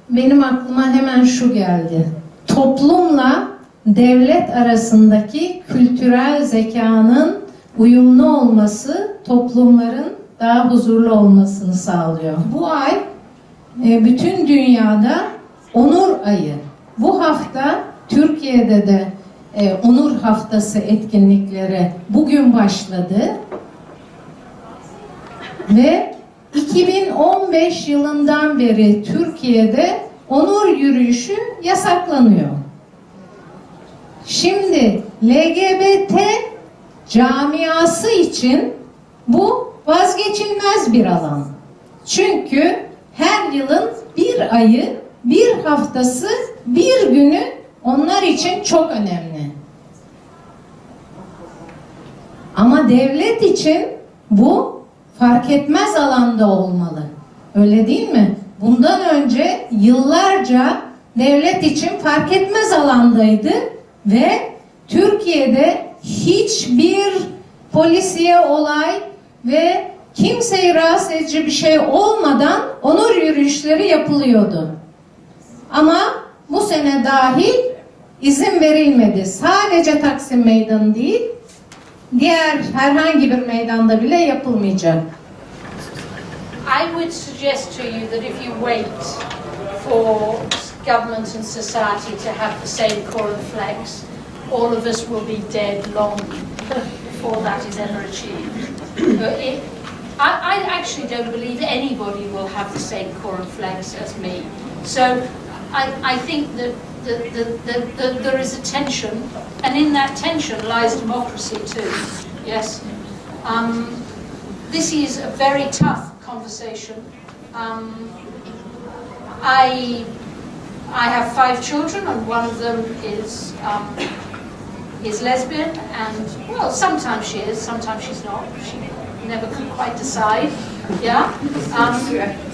benim aklıma hemen şu geldi. Toplumla devlet arasındaki kültürel zekanın uyumlu olması toplumların daha huzurlu olmasını sağlıyor. Bu ay bütün dünyada onur ayı. Bu hafta Türkiye'de de onur haftası etkinlikleri bugün başladı. Ve 2015 yılından beri Türkiye'de onur yürüyüşü yasaklanıyor. Şimdi LGBT camiası için bu vazgeçilmez bir alan. Çünkü her yılın bir ayı, bir haftası, bir günü onlar için çok önemli. Ama devlet için bu fark etmez alanda olmalı. Öyle değil mi? Bundan önce yıllarca devlet için fark etmez alandaydı ve Türkiye'de hiçbir polisiye olay ve kimseyi rahatsız edici bir şey olmadan onur yürüyüşleri yapılıyordu. Ama bu sene dahil izin verilmedi. Sadece Taksim Meydanı değil, diğer herhangi bir meydanda bile yapılmayacak.
I would suggest to you that if you wait for government and society to have the same core and flex, all of us will be dead long before that is ever achieved. I actually don't believe anybody will have the same core and flex as me. So I think that there is a tension, and in that tension lies democracy too. Yes, this is a very tough conversation. I have 5 children, and one of them is lesbian, and well, sometimes she is, sometimes she's not. She never can quite decide. Yeah,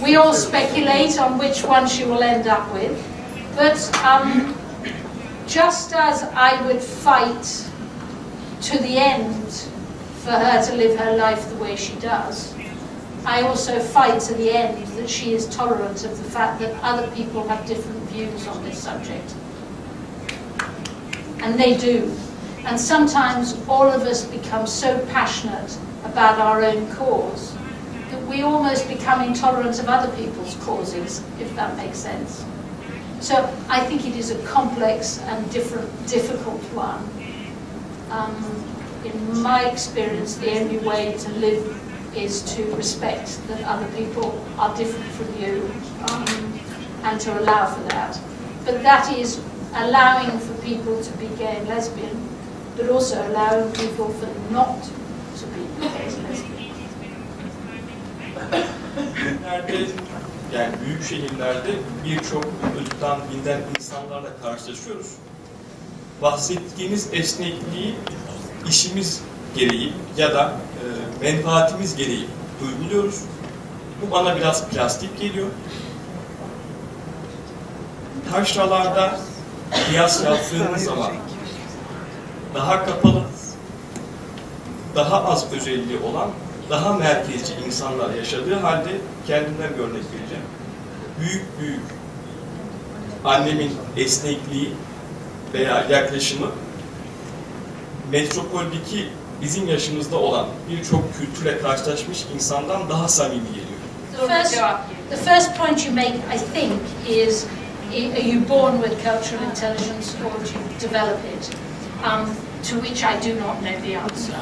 we all speculate on which one she will end up with. But just as I would fight to the end for her to live her life the way she does, I also fight to the end that she is tolerant of the fact that other people have different views on this subject. And they do. And sometimes all of us become so passionate about our own cause that we almost become intolerant of other people's causes, if that makes sense. So I think it is a complex and difficult one. In my experience, the only way to live is to respect that other people are different from you, and to allow for that. But that is allowing for people to be gay and lesbian, but also allowing people for not to be gay and lesbian.
Yani büyük şehirlerde birçok ırktan, dinden insanlarla karşılaşıyoruz. Bahsettiğiniz esnekliği işimiz gereği ya da menfaatimiz gereği uyguluyoruz. Bu bana biraz plastik geliyor. Taşralarda kıyas yaptığımız zaman daha kapalı, daha az özelliği olan, daha merkezci insanlar yaşadığı halde kendimden bir örnek vereceğim. Büyük annemin esnekliği veya yaklaşımı metropoldeki bizim yaşımızda olan birçok kültürle karşılaşmış insandan daha samimi geliyor.
The first point you make, I think, is are you born with cultural intelligence or do you develop it? To which I do not know the answer.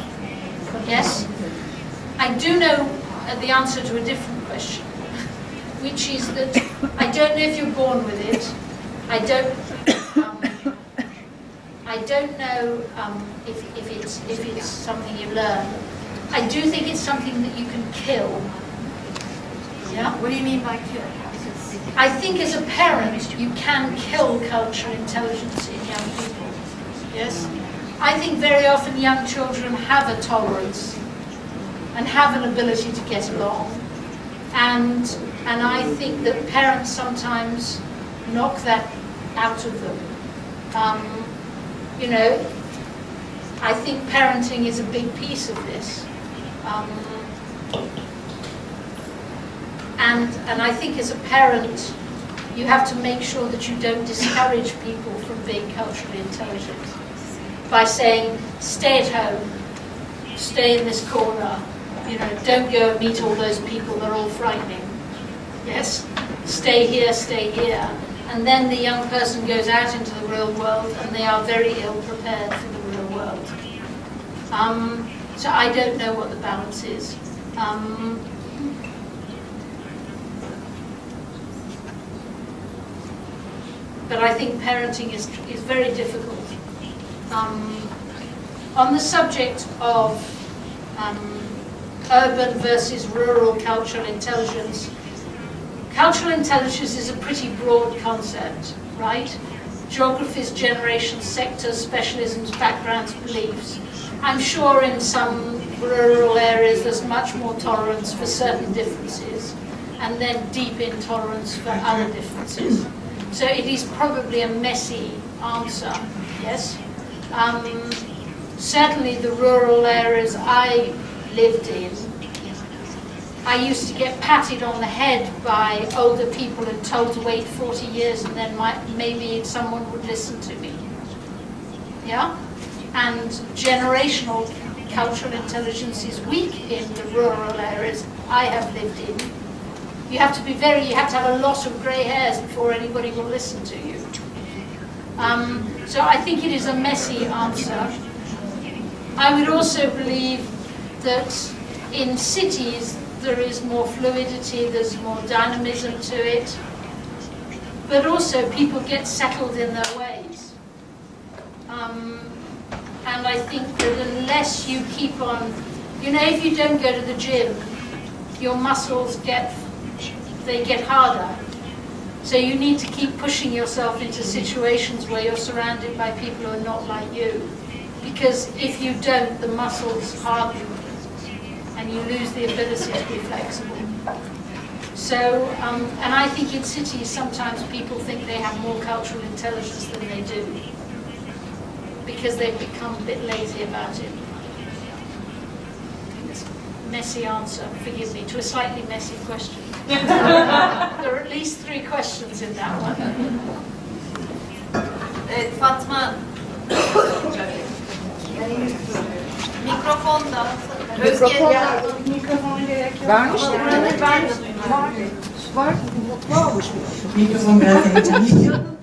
Yes? I do know the answer to a different question, which is that I don't know if you're born with it. I don't know if it's something you learn. I do think it's something that you can kill. Yeah?
What do you mean by kill?
I think as a parent you can kill cultural intelligence in young people. Yes? I think very often young children have a tolerance and have an ability to get along. And I think that parents sometimes knock that out of them. You know, I think parenting is a big piece of this. And I think as a parent, you have to make sure that you don't discourage people from being culturally intelligent by saying, stay at home, stay in this corner, you know, don't go and meet all those people, they're all frightening. Yes? Stay here, and then the young person goes out into the real world and they are very ill prepared for the real world. So I don't know what the balance is. But I think parenting is very difficult. On the subject of urban versus rural cultural intelligence is a pretty broad concept, right? Geographies, generations, sectors, specialisms, backgrounds, beliefs. I'm sure in some rural areas there's much more tolerance for certain differences and then deep intolerance for other differences. So it is probably a messy answer, yes? Certainly the rural areas I lived in, I used to get patted on the head by older people and told to wait 40 years and then maybe someone would listen to me. Yeah? And generational cultural intelligence is weak in the rural areas I have lived in. You have to have a lot of grey hairs before anybody will listen to you. So I think it is a messy answer. I would also believe that in cities there is more fluidity, there's more dynamism to it, but also people get settled in their ways. And I think that unless you keep on, you know, if you don't go to the gym, your muscles get harder. So you need to keep pushing yourself into situations where you're surrounded by people who are not like you. Because if you don't, the muscles harden and you lose the ability to be flexible. So, and I think in cities sometimes people think they have more cultural intelligence than they do. Because they've become a bit lazy about it. It's a messy answer, forgive me, to a slightly messy question. There are at least 3 questions in that one.
Fatma. Mikrofonda.
Mikrofon gerek yok. Var.
Mikrofon biraz heyecanlı.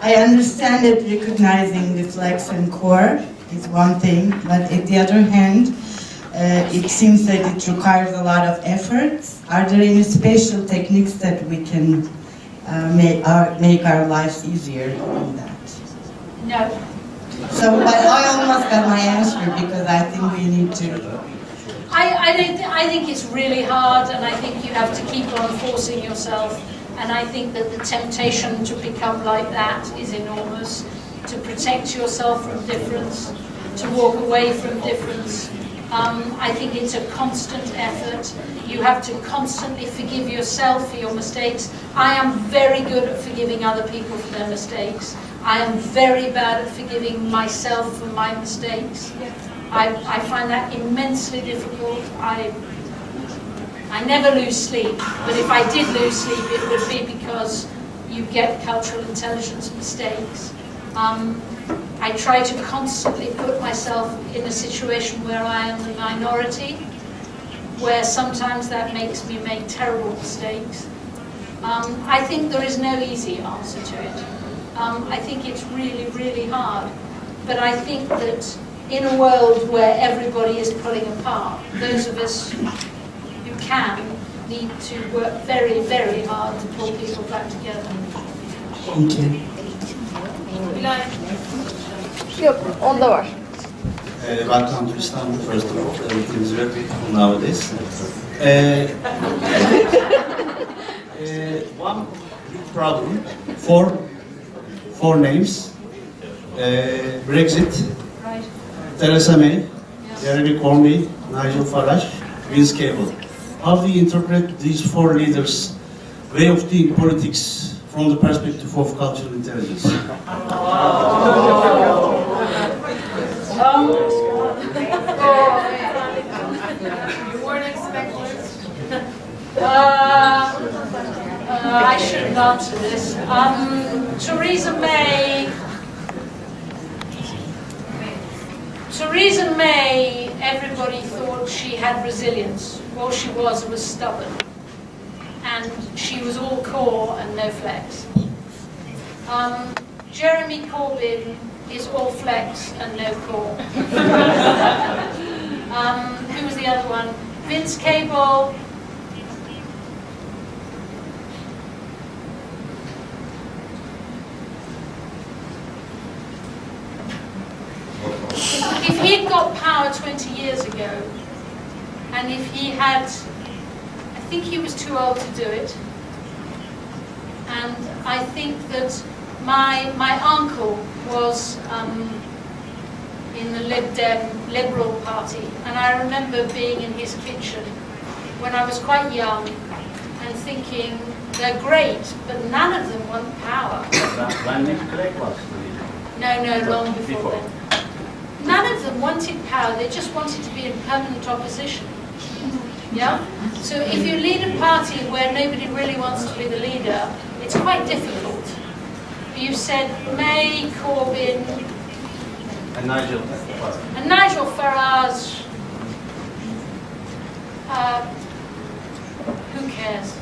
I understand that recognizing the flex and core is one thing, but at the other hand, it seems that it requires a lot of effort. Are there any special techniques that we can make our lives easier in that?
No.
So, but I almost got my answer because I think we need to.
I think it's really hard, and I think you have to keep on forcing yourself. And I think that the temptation to become like that is enormous. To protect yourself from difference, to walk away from difference. I think it's a constant effort. You have to constantly forgive yourself for your mistakes. I am very good at forgiving other people for their mistakes. I am very bad at forgiving myself for my mistakes. I find that immensely difficult. I never lose sleep, but if I did lose sleep, it would be because you get cultural intelligence mistakes. I try to constantly put myself in a situation where I am the minority, where sometimes that makes me make terrible mistakes. I think there is no easy answer to it. I think it's really, really hard. But I think that in a world where everybody is pulling apart, those of us who can need to work very, very hard to pull people back together.
Thank you.
Yok, onda var.
Welcome to Istanbul, first of all. Everything is very beautiful nowadays. One big problem, four names. Brexit,
Right?
Theresa May, Jeremy Corbyn, Nigel Farage, Vince Cable. How do you interpret these four leaders' way of doing politics from the perspective of cultural intelligence?
You weren't expecting it. I shouldn't answer this. Theresa May, everybody thought she had resilience. All she was stubborn. And she was all core and no flex. Jeremy Corbyn is all flex and no core. Who was the other one? Vince Cable. If he'd got power 20 years ago, and if he had, I think he was too old to do it, and I think that my uncle was in the Lib Dem Liberal Party, and I remember being in his kitchen when I was quite young and thinking, they're great, but none of them want power.
When Nick Clegg was
No, long before then. None of them wanted power, they just wanted to be in permanent opposition. Yeah? So if you lead a party where nobody really wants to be the leader, it's quite difficult. You said May, Corbyn,
and Nigel.
and Nigel Farage. Who cares?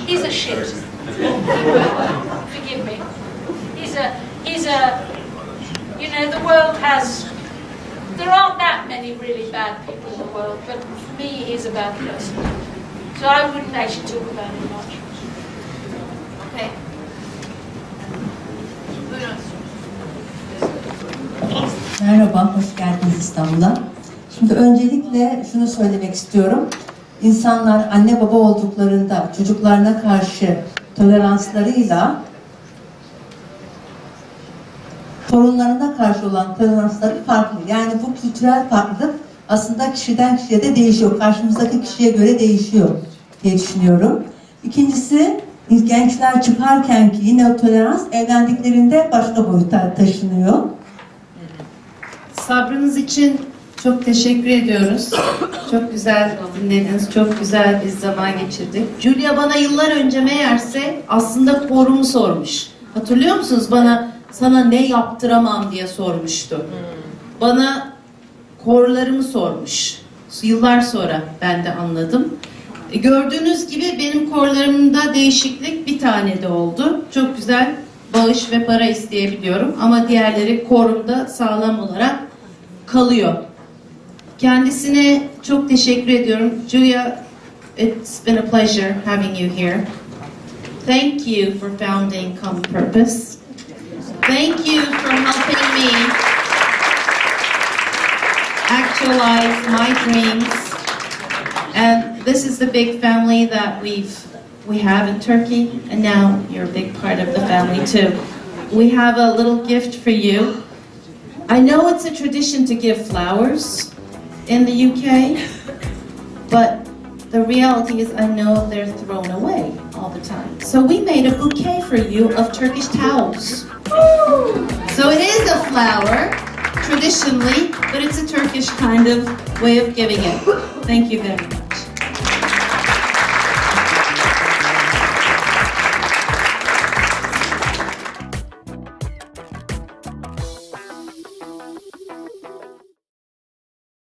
He's a shit. Forgive me. He's a. You know, the world has. There aren't that many really bad people in the world, but for me, he's a bad person. So I wouldn't actually talk about him much.
Okay. Buyurun.
Merhaba, hoş geldiniz İstanbul'a. Şimdi öncelikle şunu söylemek istiyorum. İnsanlar anne baba olduklarında çocuklarına karşı toleranslarıyla torunlarına karşı olan toleransları farklı. Yani bu kültürel farklılık aslında kişiden kişiye de değişiyor. Karşımızdaki kişiye göre değişiyor diye düşünüyorum. İkincisi, gençler çıkarken ki yine o tolerans evlendiklerinde başka boyuta taşınıyor.
Sabrınız için çok teşekkür ediyoruz. Çok güzel dinlediniz, çok güzel bir zaman geçirdik. Julia bana yıllar önce meğerse aslında korumu sormuş. Hatırlıyor musunuz? Sana ne yaptıramam diye sormuştu. Bana korlarımı sormuş. Yıllar sonra ben de anladım. Gördüğünüz gibi benim korlarımda değişiklik bir tane de oldu. Çok güzel bağış ve para isteyebiliyorum ama diğerleri korumda sağlam olarak kalıyor. Kendisine çok teşekkür ediyorum. Julia, it's been a pleasure having you here. Thank you for founding Common Purpose. Thank you for helping me actualize my dreams. And this is the big family that we have in Turkey, and now you're a big part of the family too. We have a little gift for you. I know it's a tradition to give flowers in the UK, but the reality is I know they're thrown away all the time. So we made a bouquet for you of Turkish towels. So it is a flower, traditionally, but it's a Turkish kind of way of giving it. Thank you very much.